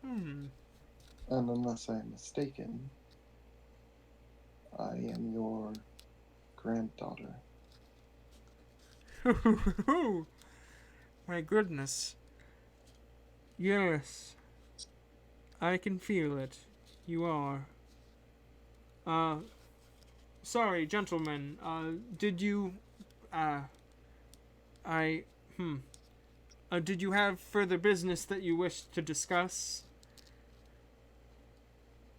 And unless I am mistaken, I am your granddaughter. My goodness. Yes. I can feel it. You are. Sorry, gentlemen. Did you, did you have further business that you wished to discuss?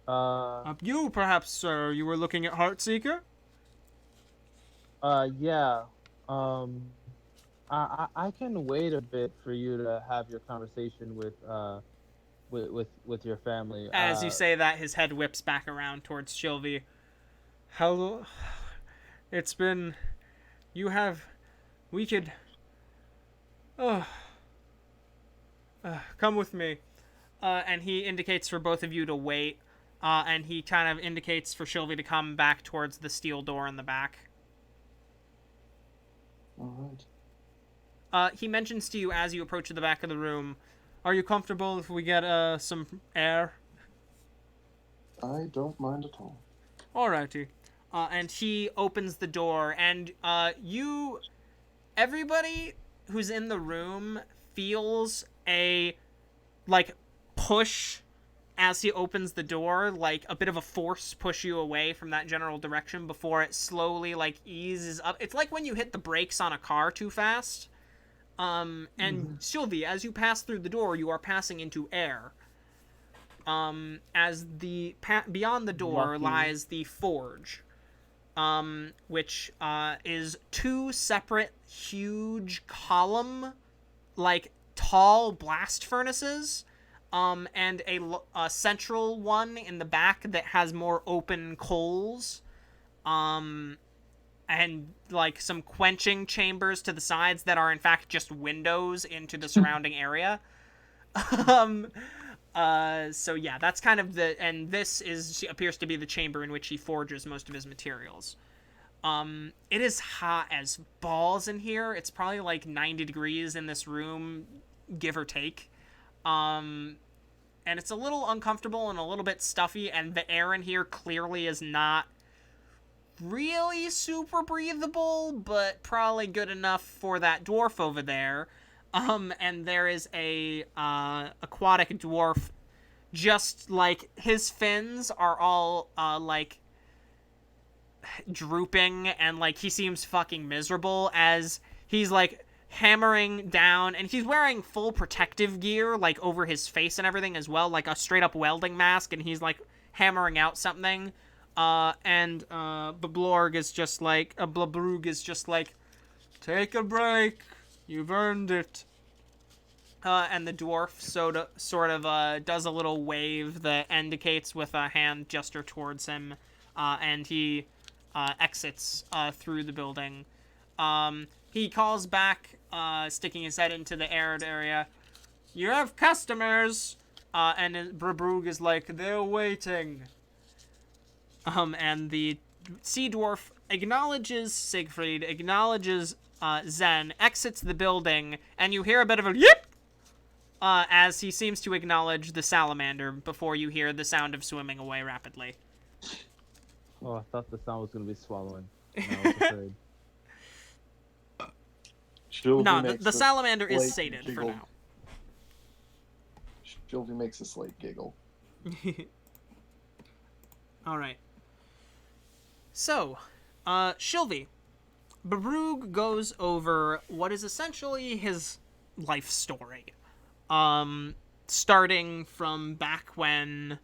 You, perhaps, sir. You were looking at Heartseeker? Yeah. I can wait a bit for you to have your conversation with your family. As you say that, his head whips back around towards Shylvie. How... It's been... You have... We could... come with me. And he indicates for both of you to wait. And he kind of indicates for Shylvie to come back towards the steel door in the back. Alright. He mentions to you as you approach the back of the room, are you comfortable if we get some air? I don't mind at all. Alrighty. And he opens the door, and everybody who's in the room feels a, like, push as he opens the door, like a bit of a force push you away from that general direction before it slowly, like, eases up. It's like when you hit the brakes on a car too fast. And Shylvie, as you pass through the door, you are passing into air. As beyond the door lies the forge, which is 2 separate huge column, like tall blast furnaces, and a central one in the back that has more open coals, and like some quenching chambers to the sides that are in fact just windows into the surrounding area. So yeah, that's kind of and this appears to be the chamber in which he forges most of his materials. It is hot as balls in here. It's probably like 90 degrees in this room, give or take. And it's a little uncomfortable and a little bit stuffy, and the air in here clearly is not really super breathable, but probably good enough for that dwarf over there. And there is a aquatic dwarf, just like his fins are all like drooping, and like he seems fucking miserable as he's like hammering down, and he's wearing full protective gear like over his face and everything as well, like a straight up welding mask, and he's like hammering out something. And Blabrug is just like, take a break. You've earned it. And the dwarf sort of does a little wave that indicates with a hand gesture towards him, and he exits through the building. He calls back, sticking his head into the aired area. You have customers! And Blabrug is like, they're waiting. And the sea dwarf acknowledges Siegfried, acknowledges Zen, exits the building, and you hear a bit of a yip! As he seems to acknowledge the salamander before you hear the sound of swimming away rapidly. Oh, I thought the sound was going to be swallowing. I was afraid. Shylvie No, makes the a salamander is slight sated giggle. for now. Shylvie makes a slight giggle. Alright. So, Shylvie. Blabrug goes over what is essentially his life story. Starting from back when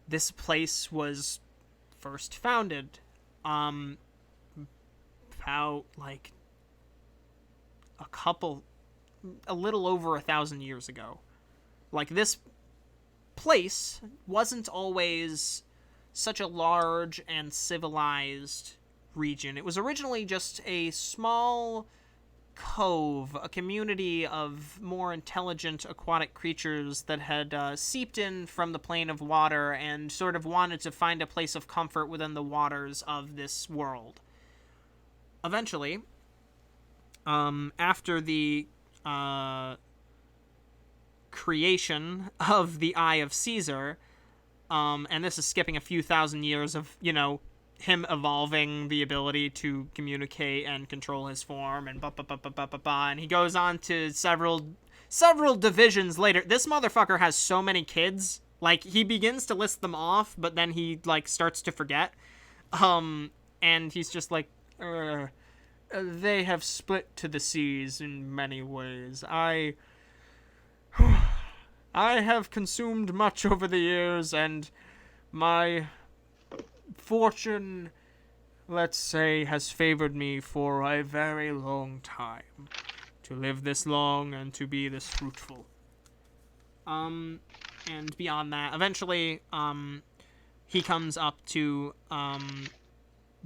this place was first founded. About, like, a little over 1,000 years ago. Like, this place wasn't always such a large and civilized region. It was originally just a small cove, a community of more intelligent aquatic creatures that had seeped in from the plane of water and sort of wanted to find a place of comfort within the waters of this world. Eventually, after the creation of the Eye of Caesar, and this is skipping a few thousand years of, him evolving the ability to communicate and control his form, and and he goes on to several divisions later. This motherfucker has so many kids. Like, he begins to list them off, but then he, like, starts to forget. And he's just like, they have split to the seas in many ways. I have consumed much over the years, and my fortune, let's say, has favored me for a very long time. To live this long and to be this fruitful. And beyond that, eventually, he comes up to,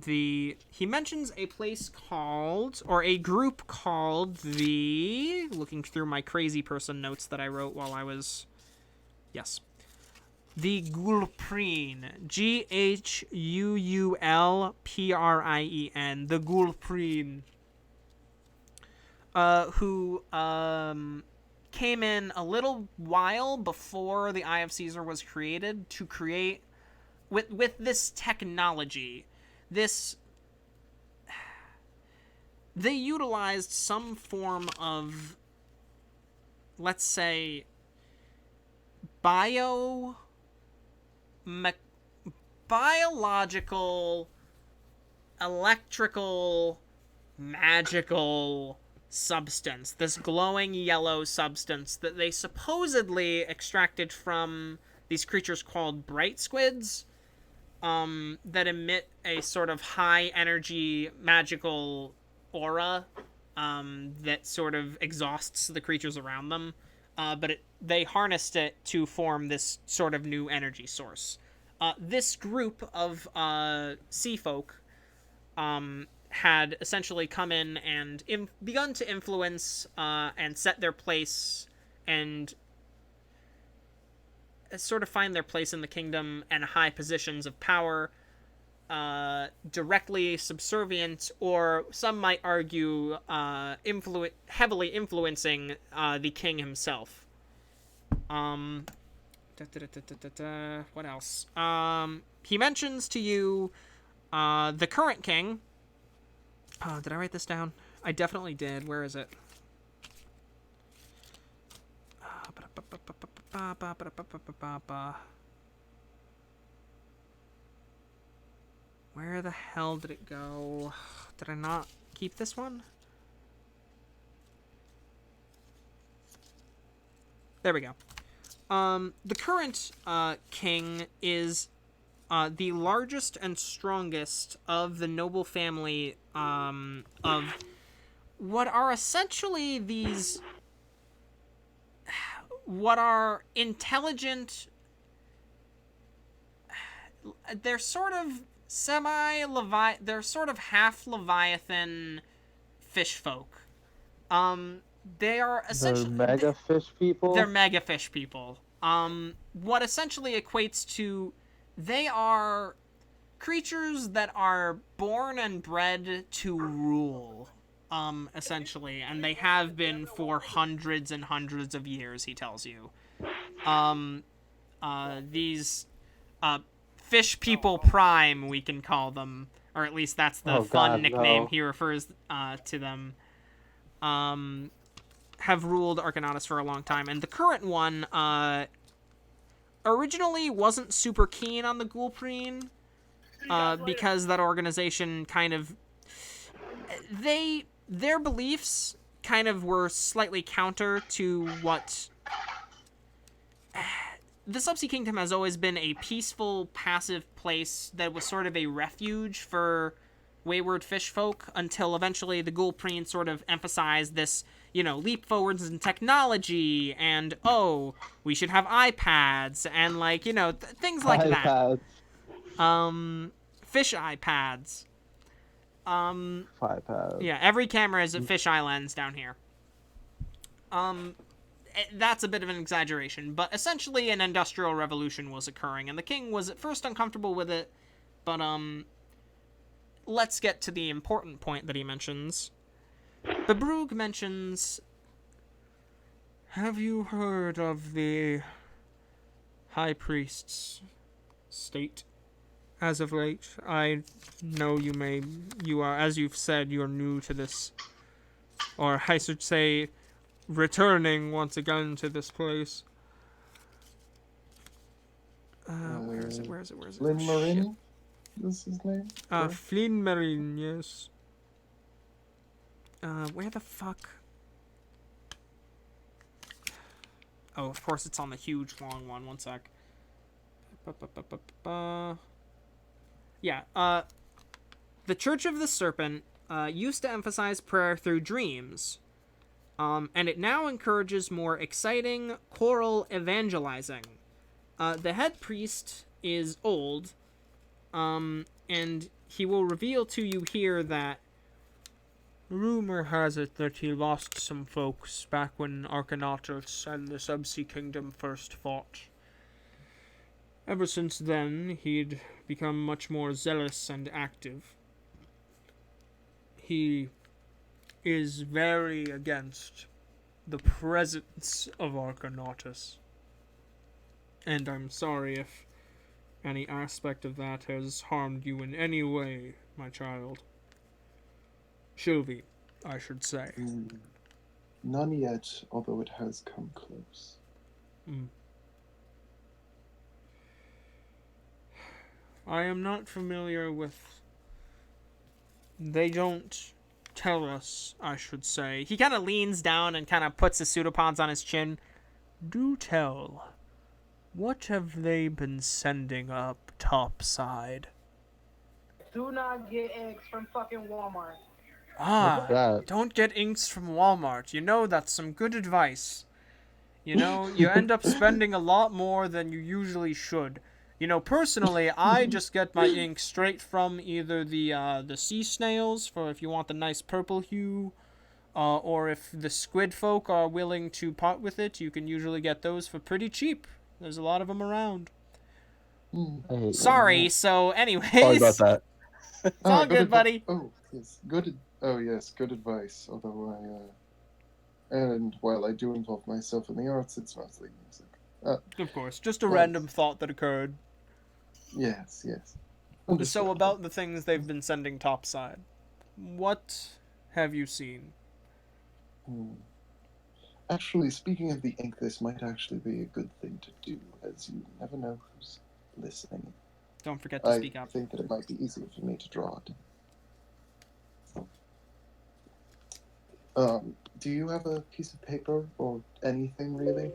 he mentions a place called, or a group called looking through my crazy person notes that I wrote while I was, the Gulpreen, Ghuulprien, the Gulpreen, who, came in a little while before the Eye of Caesar was created to create, with this technology, they utilized some form of, let's say, biological, electrical, magical substance. This glowing yellow substance that they supposedly extracted from these creatures called bright squids, that emit a sort of high energy magical aura, that sort of exhausts the creatures around them. But they harnessed it to form this sort of new energy source. This group of sea folk had essentially come in and begun to influence and set their place and sort of find their place in the kingdom and high positions of power, directly subservient, or some might argue heavily influencing the king himself. What else? He mentions to you the current king. Did I write this down? I definitely did. Where is it? Where the hell did it go? Did I not keep this one? There we go. The current king is the largest and strongest of the noble family of what are essentially these... what are intelligent... They're sort of they're sort of half-Leviathan fish folk. They are essentially... They're mega fish people? They're mega fish people. What essentially equates to... They are creatures that are born and bred to rule, essentially. And they have been for hundreds and hundreds of years, he tells you. These... Fish People Prime, we can call them. Or at least that's the fun nickname he refers to them. Have ruled Arcanautus for a long time. And the current one, originally wasn't super keen on the Ghoulpreen, because that organization kind of... Their beliefs kind of were slightly counter to what... The Subsea Kingdom has always been a peaceful, passive place that was sort of a refuge for wayward fish folk until eventually the Ghoulpreen sort of emphasized this, leap forwards in technology and, we should have iPads and, things like iPads. that. Fish iPads. iPads. Yeah, every camera is at Fish Islands down here. That's a bit of an exaggeration, but essentially an industrial revolution was occurring, and the king was at first uncomfortable with it, but, let's get to the important point that he mentions. Babrug mentions, have you heard of the High Priest's state as of late? I know you are, as you've said, you're new to this, or I should say, returning once again to this place. Where is it? Flynn Marine? Is his name? Flynn Marine, yes. Where the fuck? Oh, of course it's on the huge long one. One sec. Yeah, the Church of the Serpent used to emphasize prayer through dreams. And it now encourages more exciting choral evangelizing. The head priest is old, and he will reveal to you here that rumor has it that he lost some folks back when Arcanautus and the Subsea Kingdom first fought. Ever since then, he'd become much more zealous and active. He is very against the presence of Arcanautus. And I'm sorry if any aspect of that has harmed you in any way, my child. Shylvie, I should say. None yet, although it has come close. I am not familiar with... They don't tell us, I should say. He kind of leans down and kind of puts his pseudopods on his chin. Do tell. What have they been sending up topside? Do not get eggs from fucking Walmart. Ah, that? don't get inks from Walmart. You know, that's some good advice. You know, you end up spending a lot more than you usually should. You know, personally, I just get my ink straight from either the sea snails, for if you want the nice purple hue, or if the squid folk are willing to part with it, you can usually get those for pretty cheap. There's a lot of them around. Hey, Sorry, so anyways. Sorry about that. It's all good, buddy. Oh, yes, oh, yes, good advice. Although and while I do involve myself in the arts, it's mostly music. Of course, just a Well, random thought that occurred. Yes, yes. So Understandable. about the things they've been sending topside, what have you seen? Actually, speaking of the ink, this might actually be a good thing to do, as you never know who's listening. Don't forget to speak I up. think that it might be easier for me to draw it. Do you have a piece of paper or anything really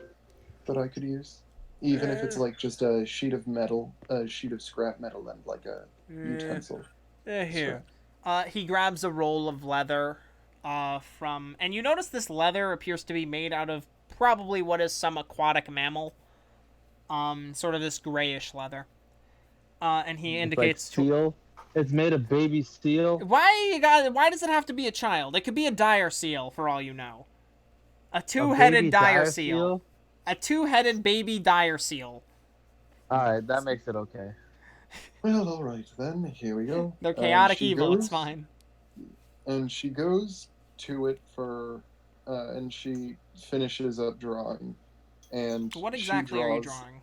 that I could use? Even if it's like just a sheet of metal, a sheet of scrap metal, and like a utensil. Here. He grabs a roll of leather, and you notice this leather appears to be made out of probably what is some aquatic mammal. Sort of this grayish leather. And he indicates like seal. It's made of baby seal. Why does it have to be a child? It could be a dire seal for all you know. A A two-headed baby dire dire seal. A two-headed baby dire seal. All right, that makes it okay. Well, all right then. Here we go. They're chaotic She evil, it's goes- fine. And she goes to it and she finishes up drawing. And What exactly are you drawing?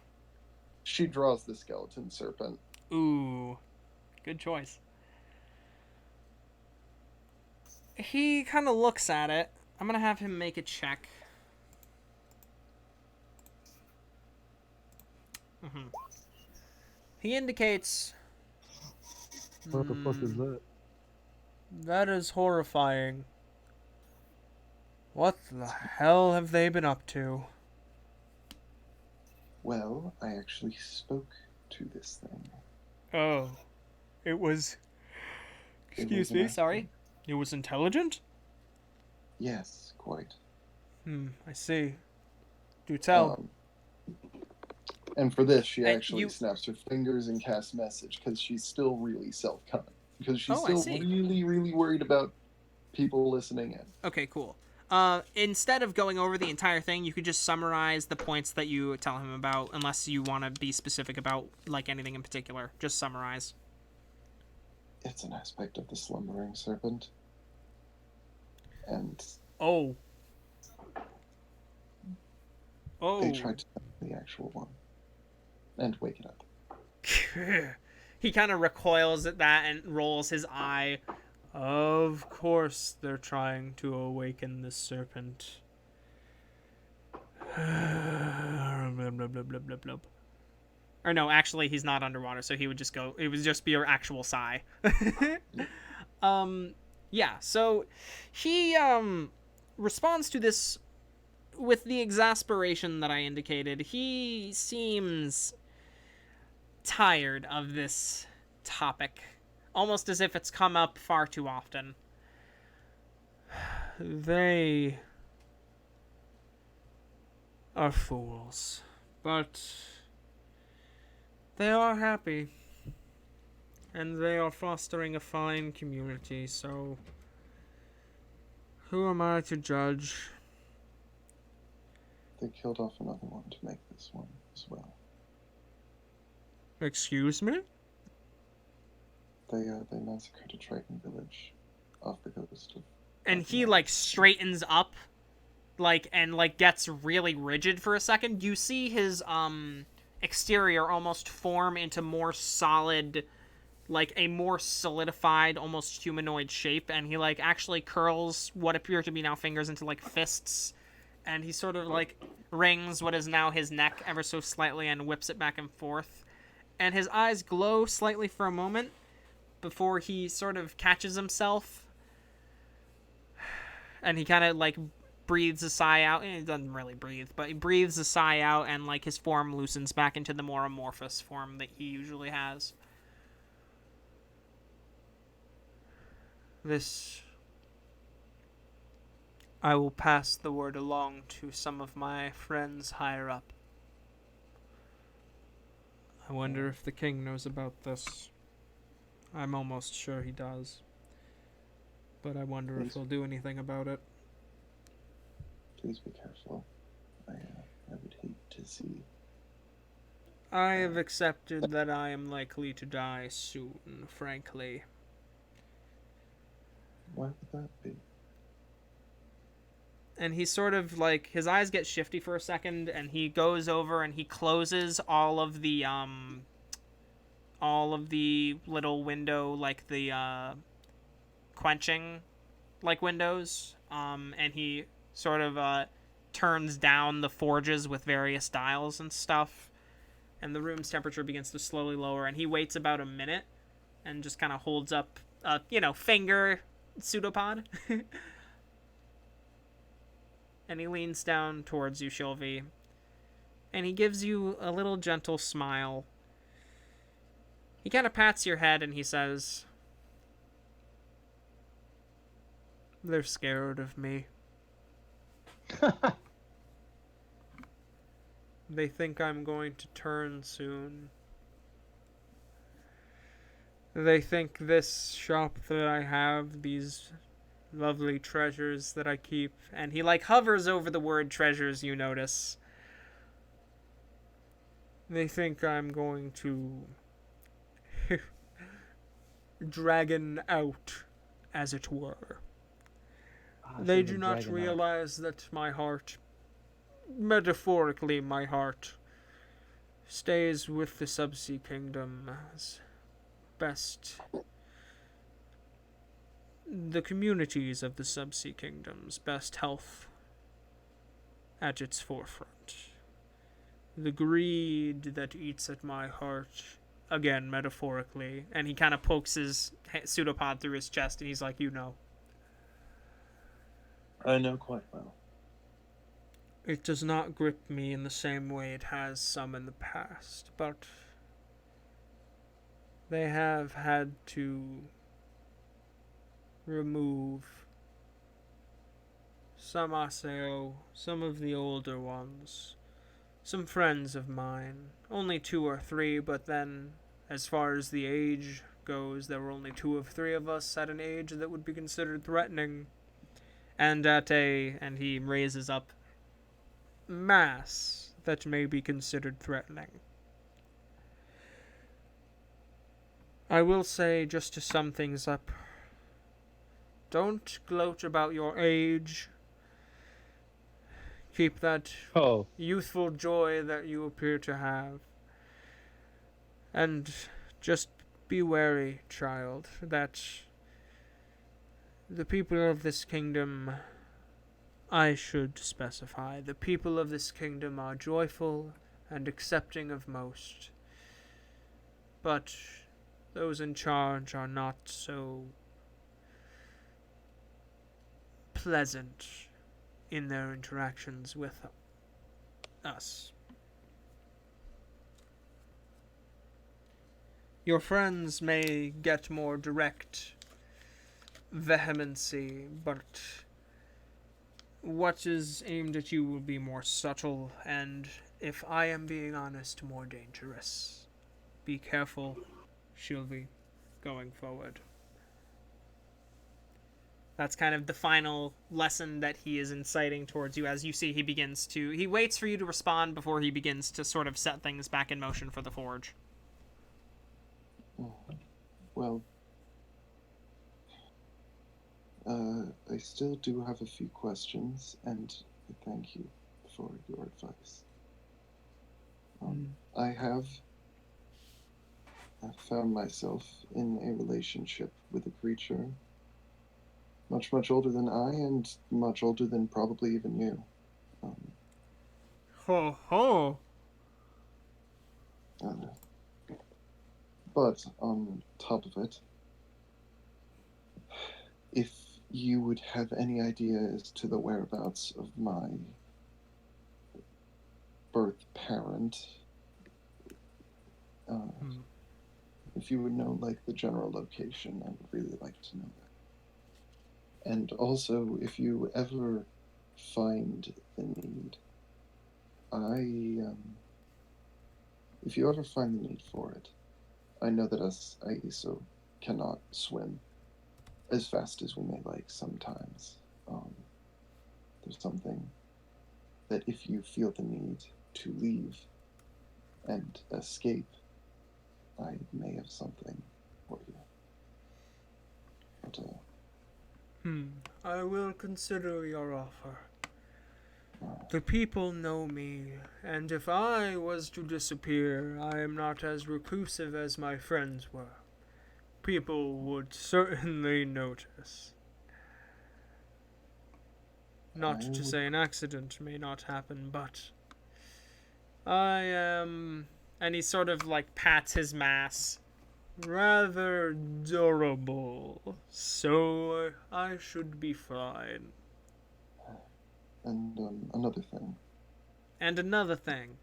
She draws the skeleton serpent. Ooh. Good choice. He kind of looks at it. I'm going to have him make a check. He indicates... What the fuck is that? That is horrifying. What the hell have they been up to? Well, I actually spoke to this thing. Oh. It was... Excuse me, sorry. It was intelligent? Yes, quite. I see. Do tell. And for this, she And actually you- snaps her fingers and casts message because she's still really self-conscious. Because she's Oh, I still see. really, really worried about people listening in. Okay, cool. Instead of going over the entire thing, you could just summarize the points that you tell him about, unless you want to be specific about, like, anything in particular. Just summarize. It's an aspect of the slumbering serpent. And Oh. they tried to find the actual one. And wake it up. He kind of recoils at that and rolls his eye. Of course they're trying to awaken the serpent. Blah, blah, blah, blah, blah, blah. Or no, actually, he's not underwater, so he would just go... It would just be your actual sigh. Yeah, so he, responds to this with the exasperation that I indicated. He seems tired of this topic, almost as if it's come up far too often. They are fools, but they are happy, and they are fostering a fine community, so who am I to judge? They killed off another one to make this one as well. Excuse me? They massacred a Triton village off the coast of... And he, like, straightens up, like, and, like, gets really rigid for a second. You see his, exterior almost form into more solid, like, a more solidified, almost humanoid shape, and he, like, actually curls what appear to be now fingers into, like, fists, and he sort of, like, wrings what is now his neck ever so slightly and whips it back and forth. And his eyes glow slightly for a moment before he sort of catches himself. And he kind of, like, breathes a sigh out. He doesn't really breathe, but he breathes a sigh out, and, like, his form loosens back into the more amorphous form that he usually has. This I will pass the word along to some of my friends higher up. I wonder if the king knows about this. I'm almost sure he does. But I wonder if he'll do anything about it. Please be careful. I would hate to see. I have accepted that I am likely to die soon, frankly. Why would that be? And he sort of like, his eyes get shifty for a second, and he goes over and he closes all of the little window, like the quenching like windows, and he sort of turns down the forges with various dials and stuff, and the room's temperature begins to slowly lower, and he waits about a minute and just kind of holds up a finger pseudopod. And he leans down towards you, Shylvie, and he gives you a little gentle smile. He kind of pats your head and he says, "They're scared of me. They think I'm going to turn soon. They think this shop that I have, these lovely treasures that I keep," and he like hovers over the word treasures, you notice. "They think I'm going to dragon out, as it were. They do not realize that my heart, metaphorically my heart, stays with the Subsea Kingdom as best. The communities of the Subsea Kingdom's best health at its forefront. The greed that eats at my heart," again, metaphorically, and he kind of pokes his pseudopod through his chest, and he's like, "You know. I know quite well. It does not grip me in the same way it has some in the past, but they have had to remove some Aseo, some of the older ones, some friends of mine, only 2 or 3, but then, as far as the age goes, there were only 2 of 3 of us at an age that would be considered threatening, and and he raises up, mass that may be considered threatening. I will say, just to sum things up, don't gloat about your age. Keep that youthful joy that you appear to have. And just be wary, child, that the people of this kingdom, I should specify, the people of this kingdom are joyful and accepting of most. But those in charge are not so pleasant in their interactions with us. Your friends may get more direct vehemency, but what is aimed at you will be more subtle and, if I am being honest, more dangerous. Be careful, Shylvie, going forward." That's kind of the final lesson that he is inciting towards you. As you see, he waits for you to respond before he begins to sort of set things back in motion for the forge. Well, I still do have a few questions, and I thank you for your advice. I have found myself in a relationship with a creature much, much older than I, and much older than probably even you. Ho ho! But on top of it, if you would have any idea as to the whereabouts of my birth parent, if you would know, like, the general location, I would really like to know that. And also, if you ever find the need, if you ever find the need for it, I know that us Aiso cannot swim as fast as we may like sometimes. There's something that if you feel the need to leave and escape, I may have something for you. But, I will consider your offer. The people know me, and if I was to disappear, I am not as reclusive as my friends were. People would certainly notice. Not to say an accident may not happen, but I am... And he sort of, like, pats his mass. rather durable, so I should be fine. and another thing. And another thing.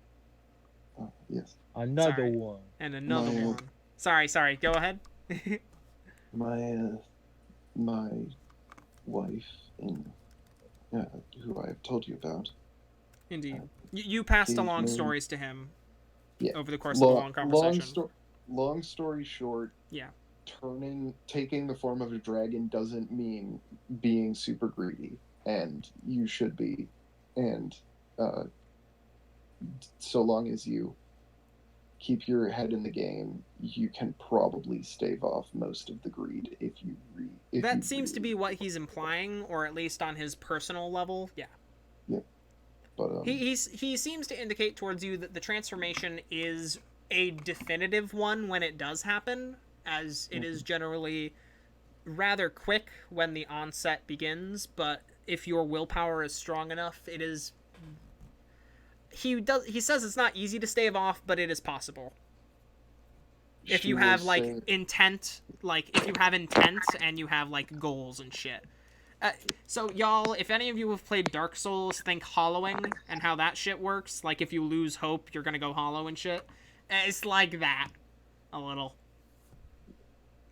Yes. Another Sorry. one. And another My, one. Sorry, go ahead. My wife, who I have told you about. Indeed. You passed Gave along me- stories to him Yeah. over the course of a long conversation. Long story short, Yeah. taking the form of a dragon doesn't mean being super greedy, and you should be, and so long as you keep your head in the game, you can probably stave off most of the greed if you That seems to be what he's implying, or at least on his personal level. Yeah. But He seems to indicate towards you that the transformation is a definitive one when it does happen, as it is generally rather quick when the onset begins, but if your willpower is strong enough, it is... He says it's not easy to stave off, but it is possible. If she you have, was like, saying- intent, if you have intent and you have, like, goals and shit. So, y'all, if any of you have played Dark Souls, think hollowing and how that shit works. Like, if you lose hope, you're gonna go hollow and shit. It's like that. A little.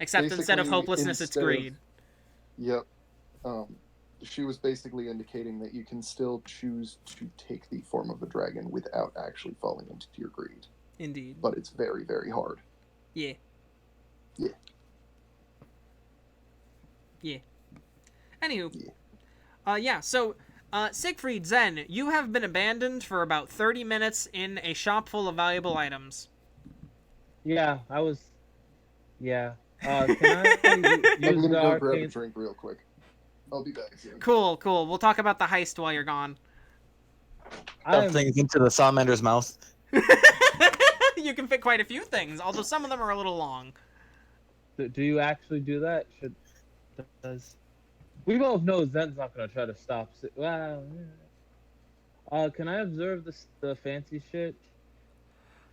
Except instead of Basically, hopelessness, it's instead of- greed. Yep. She was basically indicating that you can still choose to take the form of a dragon without actually falling into your greed. Indeed. But it's very, very hard. Yeah. Yeah. Yeah. Anywho. Yeah. So, Siegfried, Zen, you have been abandoned for about 30 minutes in a shop full of valuable items. Yeah, I was. Yeah. Can I I'm use gonna the go grab a arcane? drink real quick. I'll be back soon. Cool. We'll talk about the heist while you're gone. Stuff things into the salamander's mouth. You can fit quite a few things, although some of them are a little long. Do you actually do that? Does we both know Zen's not gonna try to stop. Well, yeah. Can I observe the fancy shit?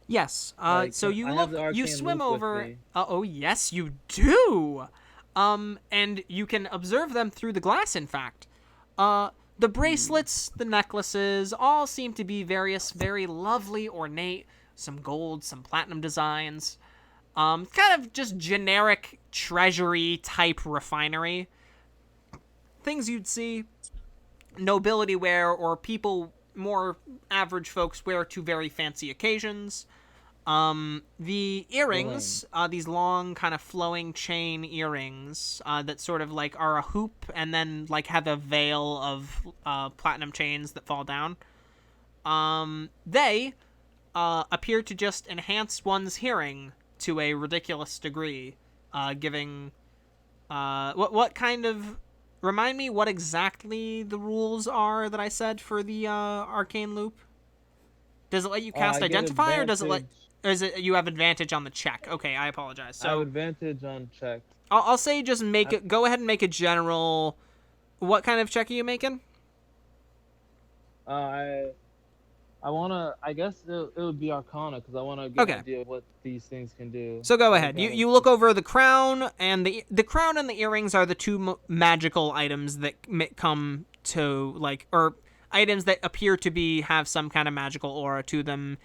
Yes. Like, So you I have the look, you arcane swim loop with over. me. Oh yes, you do. And you can observe them through the glass. In fact, the bracelets, the necklaces, all seem to be various, very lovely, ornate. Some gold, some platinum designs. Kind of just generic treasury type refinery. Things you'd see nobility wear or people, more average folks, wear to very fancy occasions. The earrings, these long kind of flowing chain earrings, that sort of like are a hoop and then like have a veil of platinum chains that fall down. They appear to just enhance one's hearing to a ridiculous degree, giving what kind of... Remind me what exactly the rules are that I said for the arcane loop. Does it let you cast I get identify, or does it let... advantage- Or is it you have advantage on the check? Okay, I apologize. I have So advantage on check. I'll say just make it. Go ahead and make a general. What kind of check are you making? I wanna. I guess it would be Arcana because I wanna get Okay. an idea of what these things can do. So go I ahead. got You look over the crown, and the crown and the earrings are the two magical items that come to or items that appear to have some kind of magical aura to them.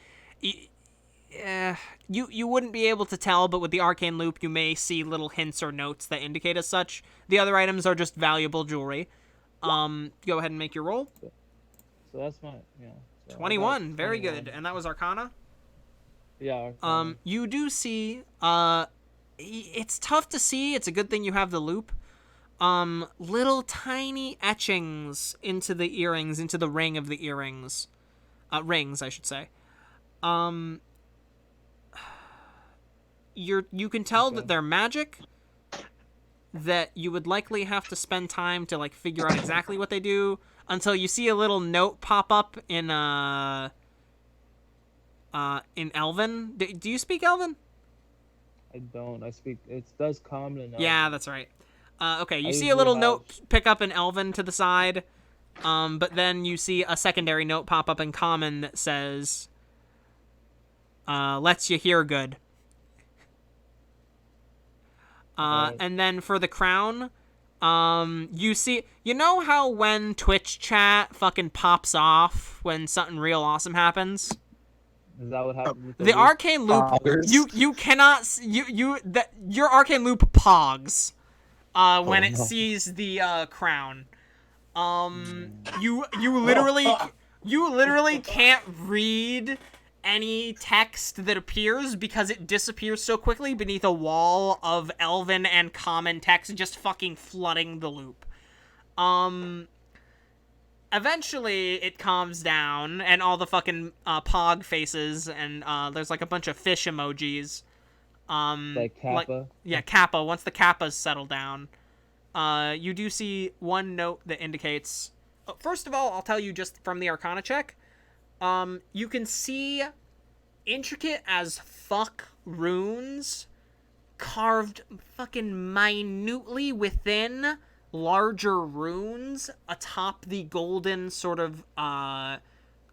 you wouldn't be able to tell, but with the arcane loop, you may see little hints or notes that indicate as such. The other items are just valuable jewelry. Go ahead and make your roll. So that's my So I got 21, very 21. good. And that was Arcana? Yeah. You do see, it's tough to see. It's a good thing you have the loop. Little tiny etchings into the earrings, into the ring of the earrings. Rings, I should say. You can tell that they're magic, that you would likely have to spend time to, like, figure out exactly what they do, until you see a little note pop up in Elven. Do you speak Elven? I don't. I speak. It does common and Yeah, that's right. Okay, you I see a usually little have- note pick up in Elven to the side, but then you see a secondary note pop up in Common that says, lets you hear good. Alright. And then for the crown, you see, you know how when Twitch chat fucking pops off when something real awesome happens? Is that what happened? With The loop? arcane loop, Poggers. you cannot your arcane loop pogs when it no. sees the crown. You literally can't read any text that appears because it disappears so quickly beneath a wall of Elven and Common text just fucking flooding the loop. Eventually, it calms down, and all the fucking pog faces, and there's like a bunch of fish emojis. Like Kappa. Yeah, Kappa. Once the Kappas settle down, you do see one note that indicates... First of all, I'll tell you just from the Arcana check, you can see intricate as fuck runes carved fucking minutely within larger runes atop the golden sort of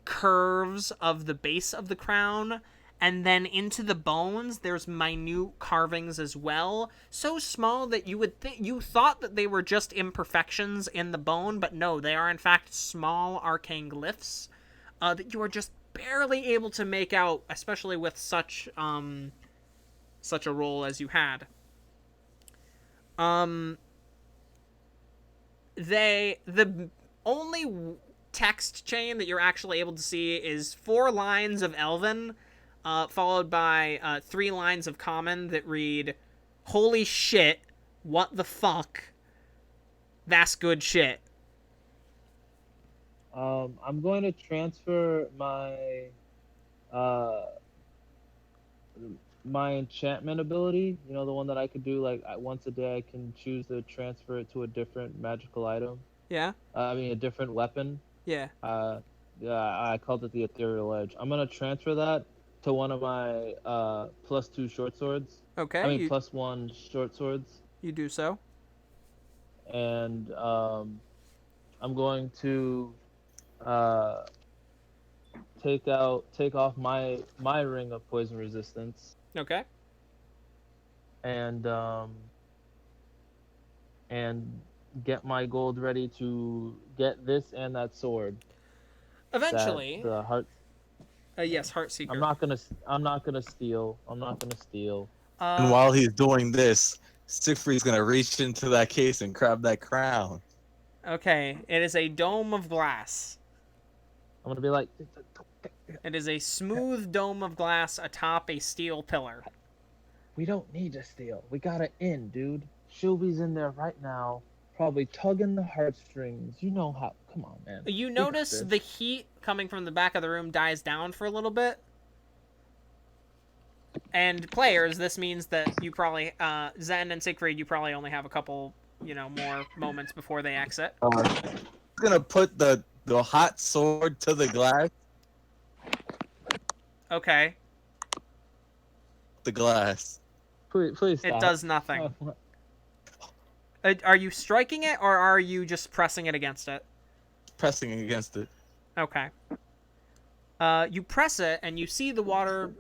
curves of the base of the crown, and then into the bones there's minute carvings as well, so small that you thought that they were just imperfections in the bone, but no, they are in fact small arcane glyphs that you are just barely able to make out, especially with such a roll as you had. The only text chain that you're actually able to see is 4 lines of Elven, followed by 3 lines of Common that read, "Holy shit, what the fuck? That's good shit." I'm going to transfer my my enchantment ability. You know, the one that I could do like once a day. I can choose to transfer it to a different magical item. Yeah? I mean, a different weapon. Yeah. Yeah, I called it the Ethereal Edge. I'm gonna transfer that to one of my +2 short swords. Okay, I mean, +1 short swords. you do so. And I'm going to take off my ring of poison resistance Okay. and get my gold ready to get this and that sword. Eventually, The heart. yes, Heartseeker. I'm not gonna steal. And while he's doing this, Siegfried's gonna reach into that case and grab that crown. Okay, it is a dome of glass. I'm gonna be like, It is a smooth dome of glass atop a steel pillar. we don't need to steal. We got it in, dude. Shylvie's in there right now, probably tugging the heartstrings. You know how. Come on, man. You We got notice this. the heat coming from the back of the room dies down for a little bit. And players, this means that you probably, Zen and Siegfried, you probably only have a couple, more moments before they exit. He's gonna put the hot sword to the glass. Okay, The glass. Please stop. it does nothing. Oh, Are you striking it, or are you just pressing it against it? Pressing against it. Okay. You press it, and you see the water,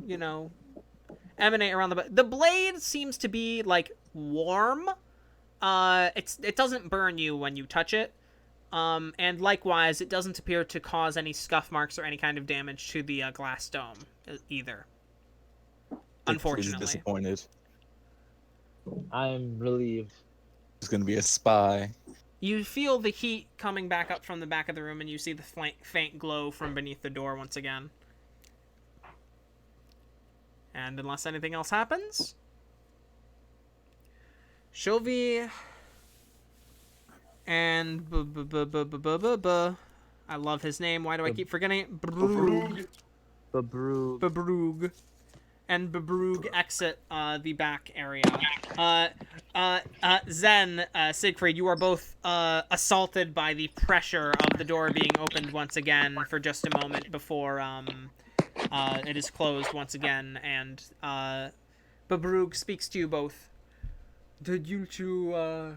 emanate around the blade seems to be, like, warm. It doesn't burn you when you touch it. And likewise, it doesn't appear to cause any scuff marks or any kind of damage to the glass dome either. Siegfried's unfortunately. disappointed. I'm relieved. He's gonna be a spy. You feel the heat coming back up from the back of the room, and you see the faint glow from beneath the door once again. And unless anything else happens, Shylvie and I love his name. Why do I keep forgetting it? Babrug. Babrug. And Babrug exit the back area. Zen, Siegfried, you are both assaulted by the pressure of the door being opened once again for just a moment before it is closed once again. And Babrug speaks to you both. Did you two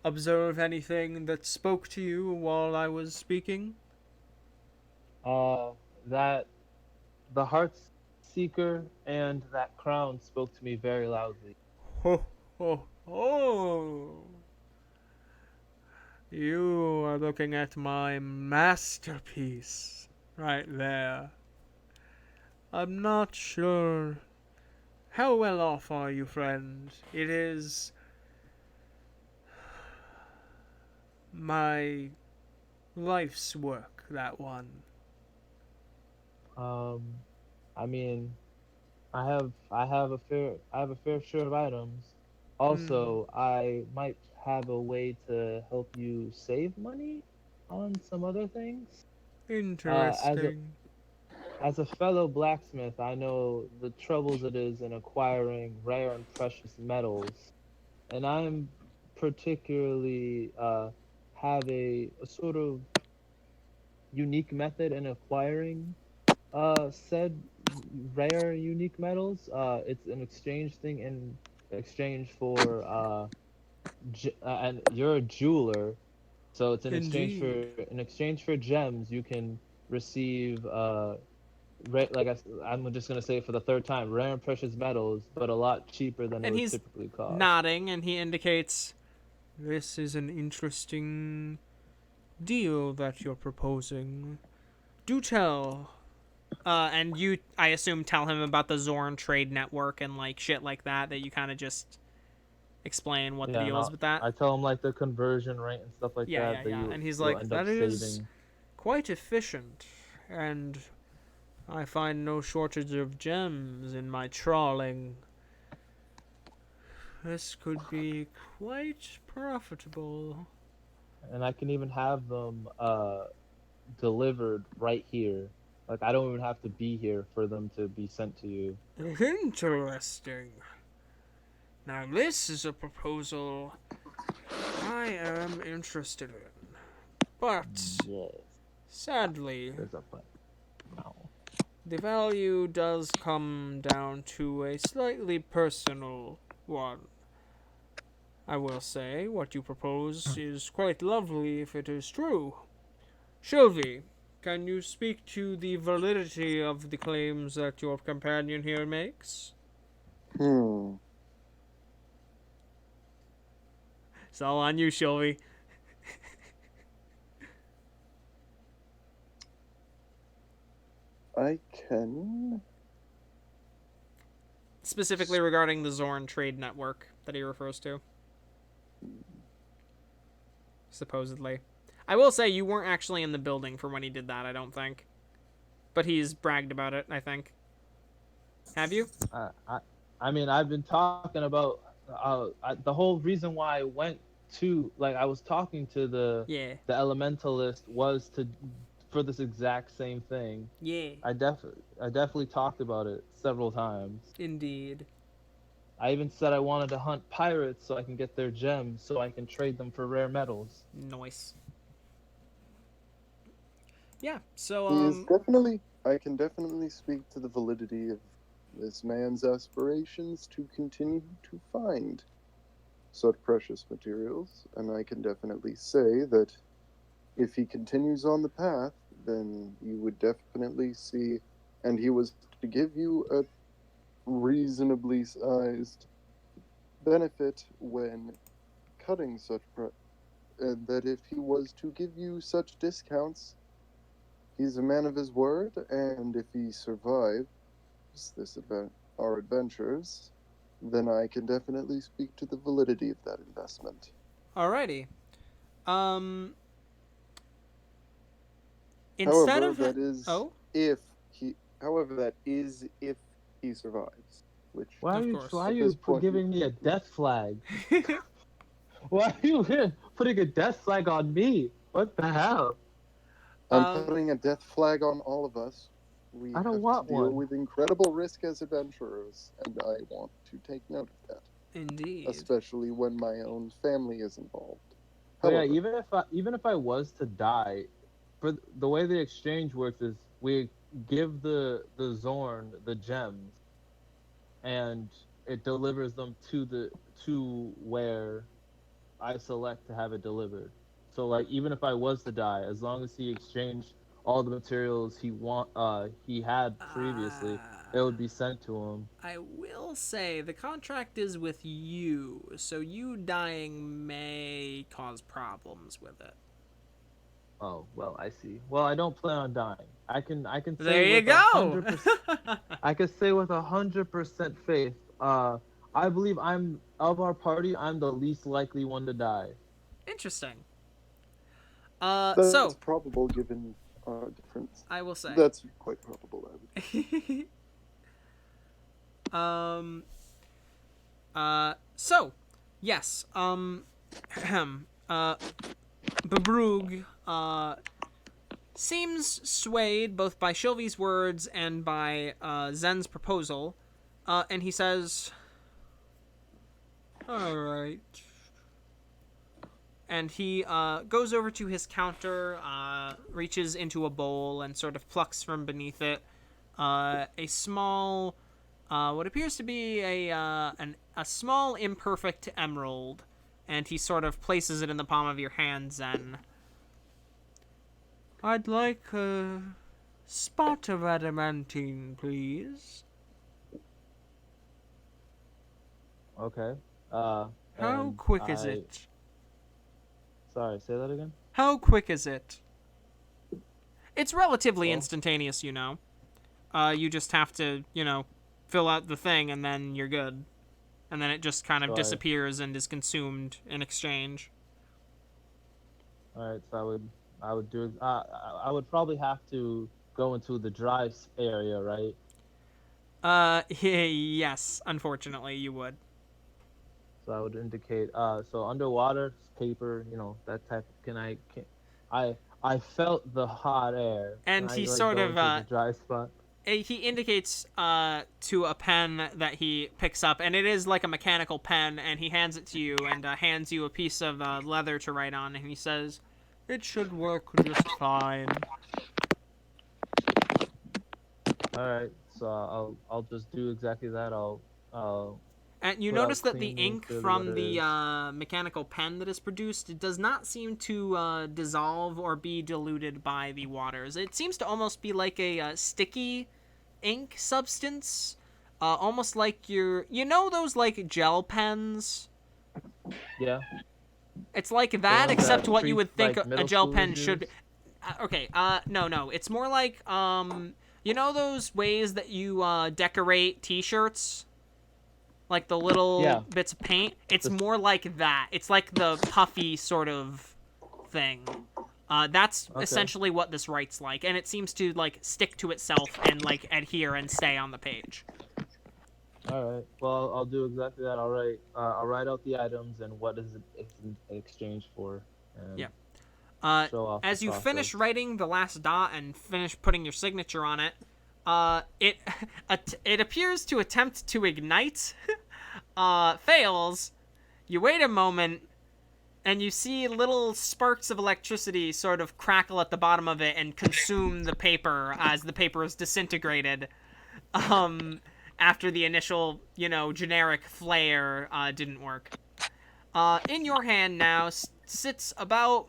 observe anything that spoke to you while I was speaking? That the Heart Seeker and that crown spoke to me very loudly. Ho, ho, ho! You are looking at my masterpiece right there. I'm not sure. How well off are you, friend? It is my life's work, that one. I mean, I have a fair share of items. Also, I might have a way to help you save money on some other things. Interesting. As a fellow blacksmith, I know the troubles it is in acquiring rare and precious metals, and I'm particularly have a sort of unique method in acquiring said rare unique metals. It's an exchange thing in exchange for and you're a jeweler, so it's Indeed. in exchange for gems you can receive I'm just gonna say it for the third time, rare and precious metals, but a lot cheaper than it And would he's typically cost. nodding, and he indicates, This is an interesting deal that you're proposing. Do tell. and you, I assume, tell him about the Zorn trade network and like shit like that you kind of just explain what the Yeah, and deal is with that. I tell him like the conversion rate and stuff like Yeah, that yeah, that yeah. And he's you'll like, end up that is saving. quite efficient, and I find no shortage of gems in my trawling. This could be quite profitable. And I can even have them delivered right here. Like I don't even have to be here for them to be sent to you. Interesting. Now this is a proposal I am interested in. But, Yes, sadly, there's a but. No. the value does come down to a slightly personal one. I will say, what you propose is quite lovely if it is true. Shylvie, can you speak to the validity of the claims that your companion here makes? It's all on you, Shylvie. I can. Specifically regarding the Zorn trade network that he refers to. Supposedly. I will say you weren't actually in the building for when he did that, I don't think. But he's bragged about it, I think. Have you? I mean, I've been talking about the whole reason why I went to I was talking to the Yeah. elementalist was for this exact same thing. Yeah. I definitely talked about it several times. Indeed. I even said I wanted to hunt pirates so I can get their gems so I can trade them for rare metals. Nice. Yeah, so, He is definitely. I can definitely speak to the validity of this man's aspirations to continue to find such precious materials, and I can definitely say that if he continues on the path, then you would definitely see, and he was to give you a reasonably sized benefit when cutting such that if he was to give you such discounts, he's a man of his word, and if he survives our adventures, then I can definitely speak to the validity of that investment. Alrighty. Instead However, of that is oh, if he. However, that is if he survives. Which Of course. Why are at you this point, giving me a death flag? Why are you putting a death flag on me? What the hell? I'm Um, putting a death flag on all of us. We I don't have to want deal one. with incredible risk as adventurers, and I want to take note of that, Indeed. especially when my own family is involved. But yeah, However, even if I was to die, for the way the exchange works is we give the Zorn the gems, and it delivers them to where I select to have it delivered. So like even if I was to die, as long as he exchanged all the materials he had previously, it would be sent to him. I will say the contract is with you, so you dying may cause problems with it. Oh well, I see. Well, I don't plan on dying. I can There say you with go. 100%. I can say with 100% faith. I believe I'm of our party. I'm the least likely one to die. Interesting. that's So probable given our difference. I will say. That's quite probable, I would. um. So, yes. Babrug, seems swayed both by Shylvie's words and by, Zen's proposal. And he says, alright. And he, goes over to his counter, reaches into a bowl and sort of plucks from beneath it, a small, what appears to be a small imperfect emerald, and he sort of places it in the palm of your hand, Zen. I'd like a spot of adamantine, please. Okay. How And quick is it? Sorry, say that again. How quick is it? It's relatively Well- instantaneous, you know. You just have to, fill out the thing and then you're good. And then it just kind of So disappears and is consumed in exchange. All right, so I would do. I would probably have to go into the dry area, right? Yes, unfortunately, you would. So I would indicate. So underwater, paper, that type. I felt the hot air. And Can he I, sort go of, into the dry spot. He indicates to a pen that he picks up, and it is like a mechanical pen, and he hands it to you and hands you a piece of leather to write on, and he says, it should work just fine. All right, so I'll just do exactly that. I'll And you put out notice that the cleanly and ink clearly from what it the is. mechanical pen that is produced, it does not seem to dissolve or be diluted by the waters. It seems to almost be like a sticky ink substance, almost like those like gel pens. Yeah. It's like The that, ones except that what you would think like a middle gel schoolers pen should be. use? Okay, no. It's more like, those ways that you decorate T-shirts? Like the little Yeah. bits of paint? It's The- more like that. It's like the puffy sort of thing. That's Okay. essentially what this writes like, and it seems to, like, stick to itself and, like, adhere and stay on the page. All right. Well, I'll do exactly that. I'll write out the items and what is it in exchange for. And Yeah. show off As the you finish process. writing the last dot and finish putting your signature on it, it appears to attempt to ignite, fails. You wait a moment, and you see little sparks of electricity sort of crackle at the bottom of it and consume the paper as the paper is disintegrated. After the initial, generic flare didn't work. In your hand now sits about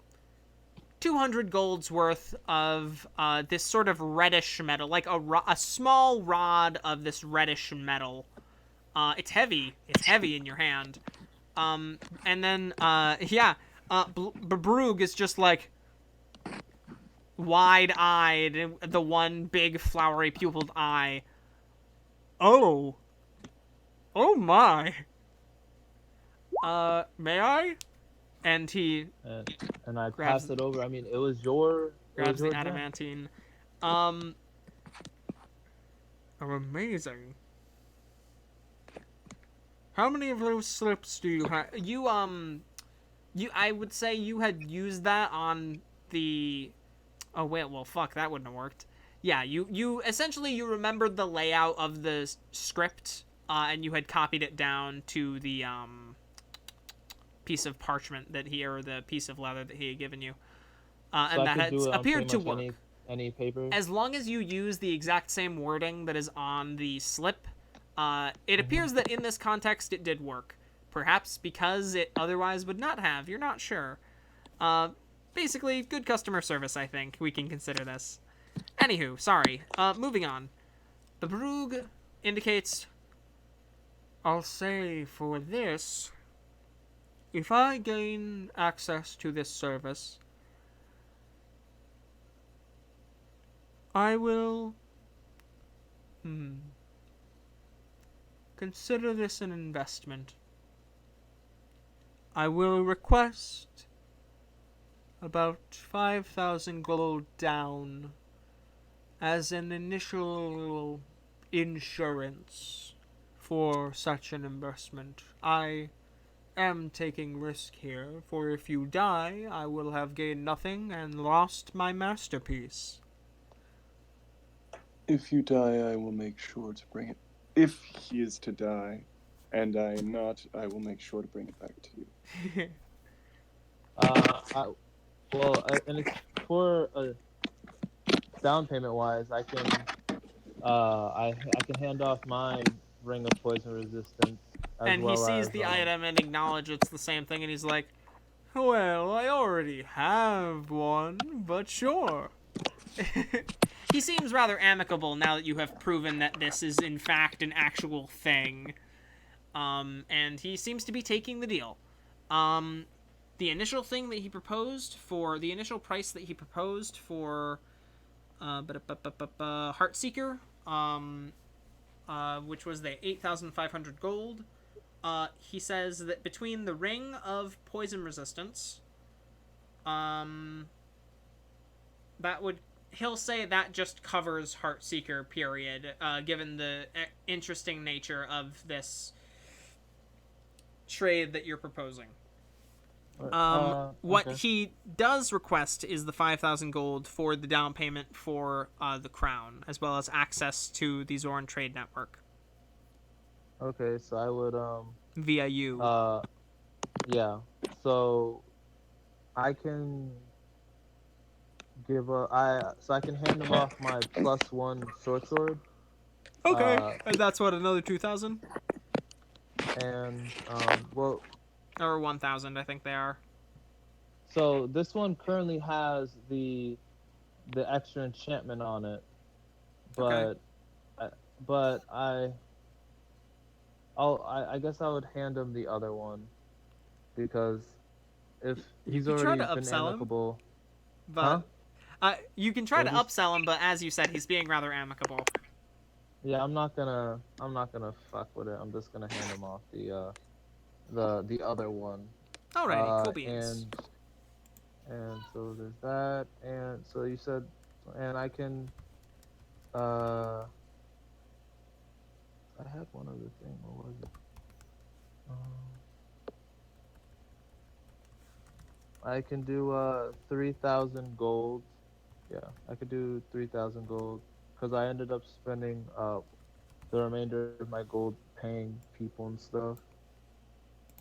200 gold's worth of this sort of reddish metal, like a small rod of this reddish metal. It's heavy. It's heavy in your hand. And then, Babrug is just like wide-eyed, the one big flowery pupiled eye. Oh. Oh my. May I? And he And I grabs pass it over. I mean, it was your the gem. adamantine. Amazing. How many of those slips do you have? I would say you had used that on the. Oh wait, well fuck, that wouldn't have worked. Yeah, you essentially you remembered the layout of the script, and you had copied it down to the piece of parchment that he or the piece of leather that he had given you, So and I that could had do it on appeared pretty to much work. any paper. As long as you use the exact same wording that is on the slip, it appears that in this context it did work. Perhaps because it otherwise would not have. You're not sure. Basically, good customer service, I think. We can consider this. Anywho, sorry. Moving on. The Brug indicates... I'll say for this... If I gain access to this service, I will... Consider this an investment. I will request about 5,000 gold down as an initial insurance for such an investment. I am taking risk here, for if you die, I will have gained nothing and lost my masterpiece. If you die, I will make sure to bring it. If he is to die, and I am not, I will make sure to bring it back to you. And it's for down payment wise, I can I can hand off my ring of poison resistance as And well he sees as, the item and acknowledges it's the same thing, and he's like, well, I already have one, but sure. He seems rather amicable now that you have proven that this is in fact an actual thing. And he seems to be taking the deal. The initial thing that he proposed for, the initial price that he proposed for Heartseeker, which was the 8,500 gold, he says that between the ring of poison resistance, that would, he'll say that just covers Heartseeker, period, given the interesting nature of this trade that you're proposing. What okay. he does request is the 5,000 gold for the down payment for the crown, as well as access to the Zoran Trade Network. Okay, so I would Via you. yeah. So I can I can hand him off my +1 short sword. Okay, and that's what, another 2,000? And well, Or 1,000, I think they are. so this one currently has the extra enchantment on it, but I guess I would hand him the other one, because if he's You can try already to been upsell him, amicable. but you can try to What upsell him, but as you said, he's being rather amicable. Yeah, I'm not gonna fuck with it. I'm just gonna hand him off the other one. Alrighty, cool beans. And so there's that, and so you said, and I can I had one other thing. What was it? I can do 3,000 gold. Yeah, I could do 3,000 gold because I ended up spending the remainder of my gold paying people and stuff.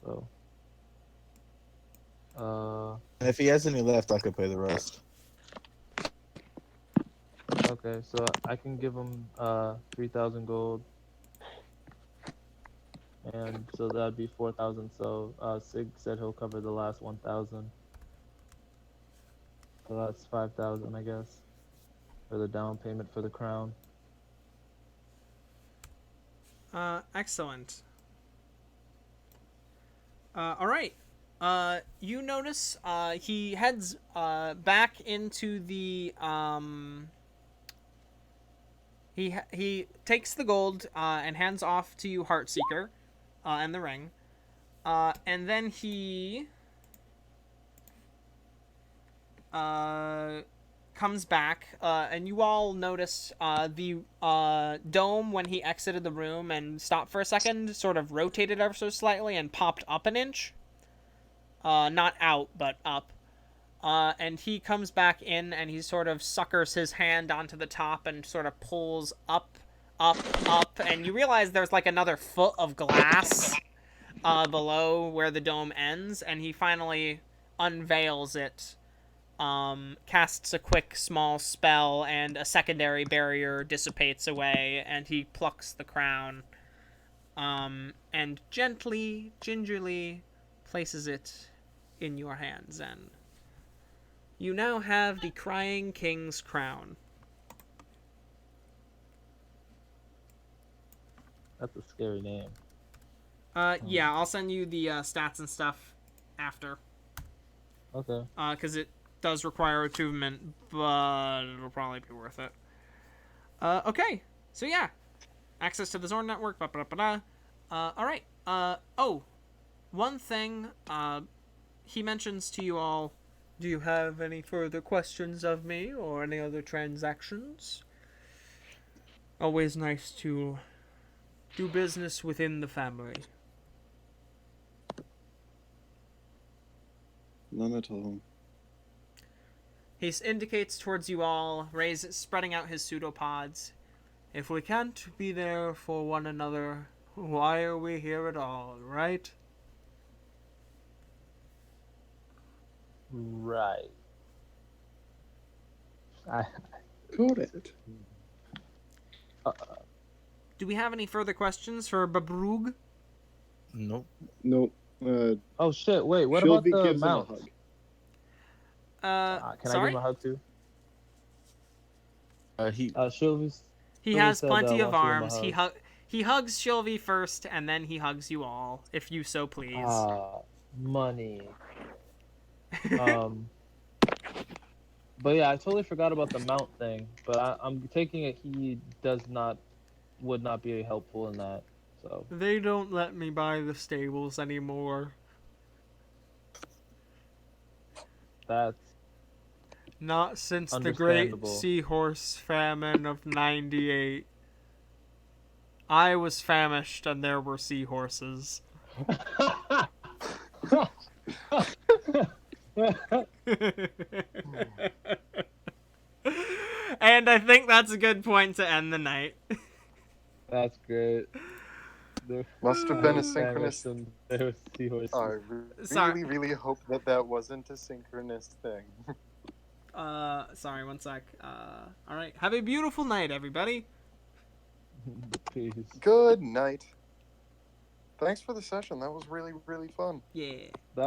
So. And if he has any left, I could pay the rest. Okay, so I can give him 3,000 gold, and so that'd be 4,000. So Sig said he'll cover the last 1,000. So that's 5,000, I guess, for the down payment for the crown. Excellent. All right. You notice he heads back into the He takes the gold and hands off to you Heartseeker and the ring. And then he comes back, and you all notice the dome when he exited the room and stopped for a second, sort of rotated ever so slightly and popped up an inch. Not out, but up. And he comes back in and he sort of suckers his hand onto the top and sort of pulls up, and you realize there's like another foot of glass below where the dome ends, and he finally unveils it, casts a quick small spell, and a secondary barrier dissipates away, and he plucks the crown, and gently, gingerly places it in your hands, and you now have the Crying King's crown. That's a scary name. Yeah, I'll send you the stats and stuff after. Okay. Because it does require attunement, but it'll probably be worth it. Okay, so yeah. Access to the Zorn network, alright. Oh, one thing, he mentions to you all, Do you have any further questions of me or any other transactions? Always nice to do business within the family. None at all. he indicates towards you all, spreading out his pseudopods. If we can't be there for one another, why are we here at all, right? Right. Got it. Do we have any further questions for Babrug? Nope. No. Oh shit! Wait, what about Shylvie the gives him a mount? hug. Can I give sorry? him a hug too? He Shylvie's. He Shylvie has said, plenty of wants to give him a arms. hug. He hugs Shylvie first, and then he hugs you all, if you so please. Money. But yeah, I totally forgot about the mount thing. But I'm taking it he would not be helpful in that. So They don't let me buy the stables anymore. that's Not since the great Understandable. seahorse famine of 98. I was famished and there were seahorses. And I think that's a good point to end the night. That's great. Must have been a synchronous. There was seahorses. I Sorry. really hope that wasn't a synchronous thing. Sorry, one sec. Alright. Have a beautiful night, everybody. Peace. Good night. Thanks for the session. That was really fun. Yeah. That was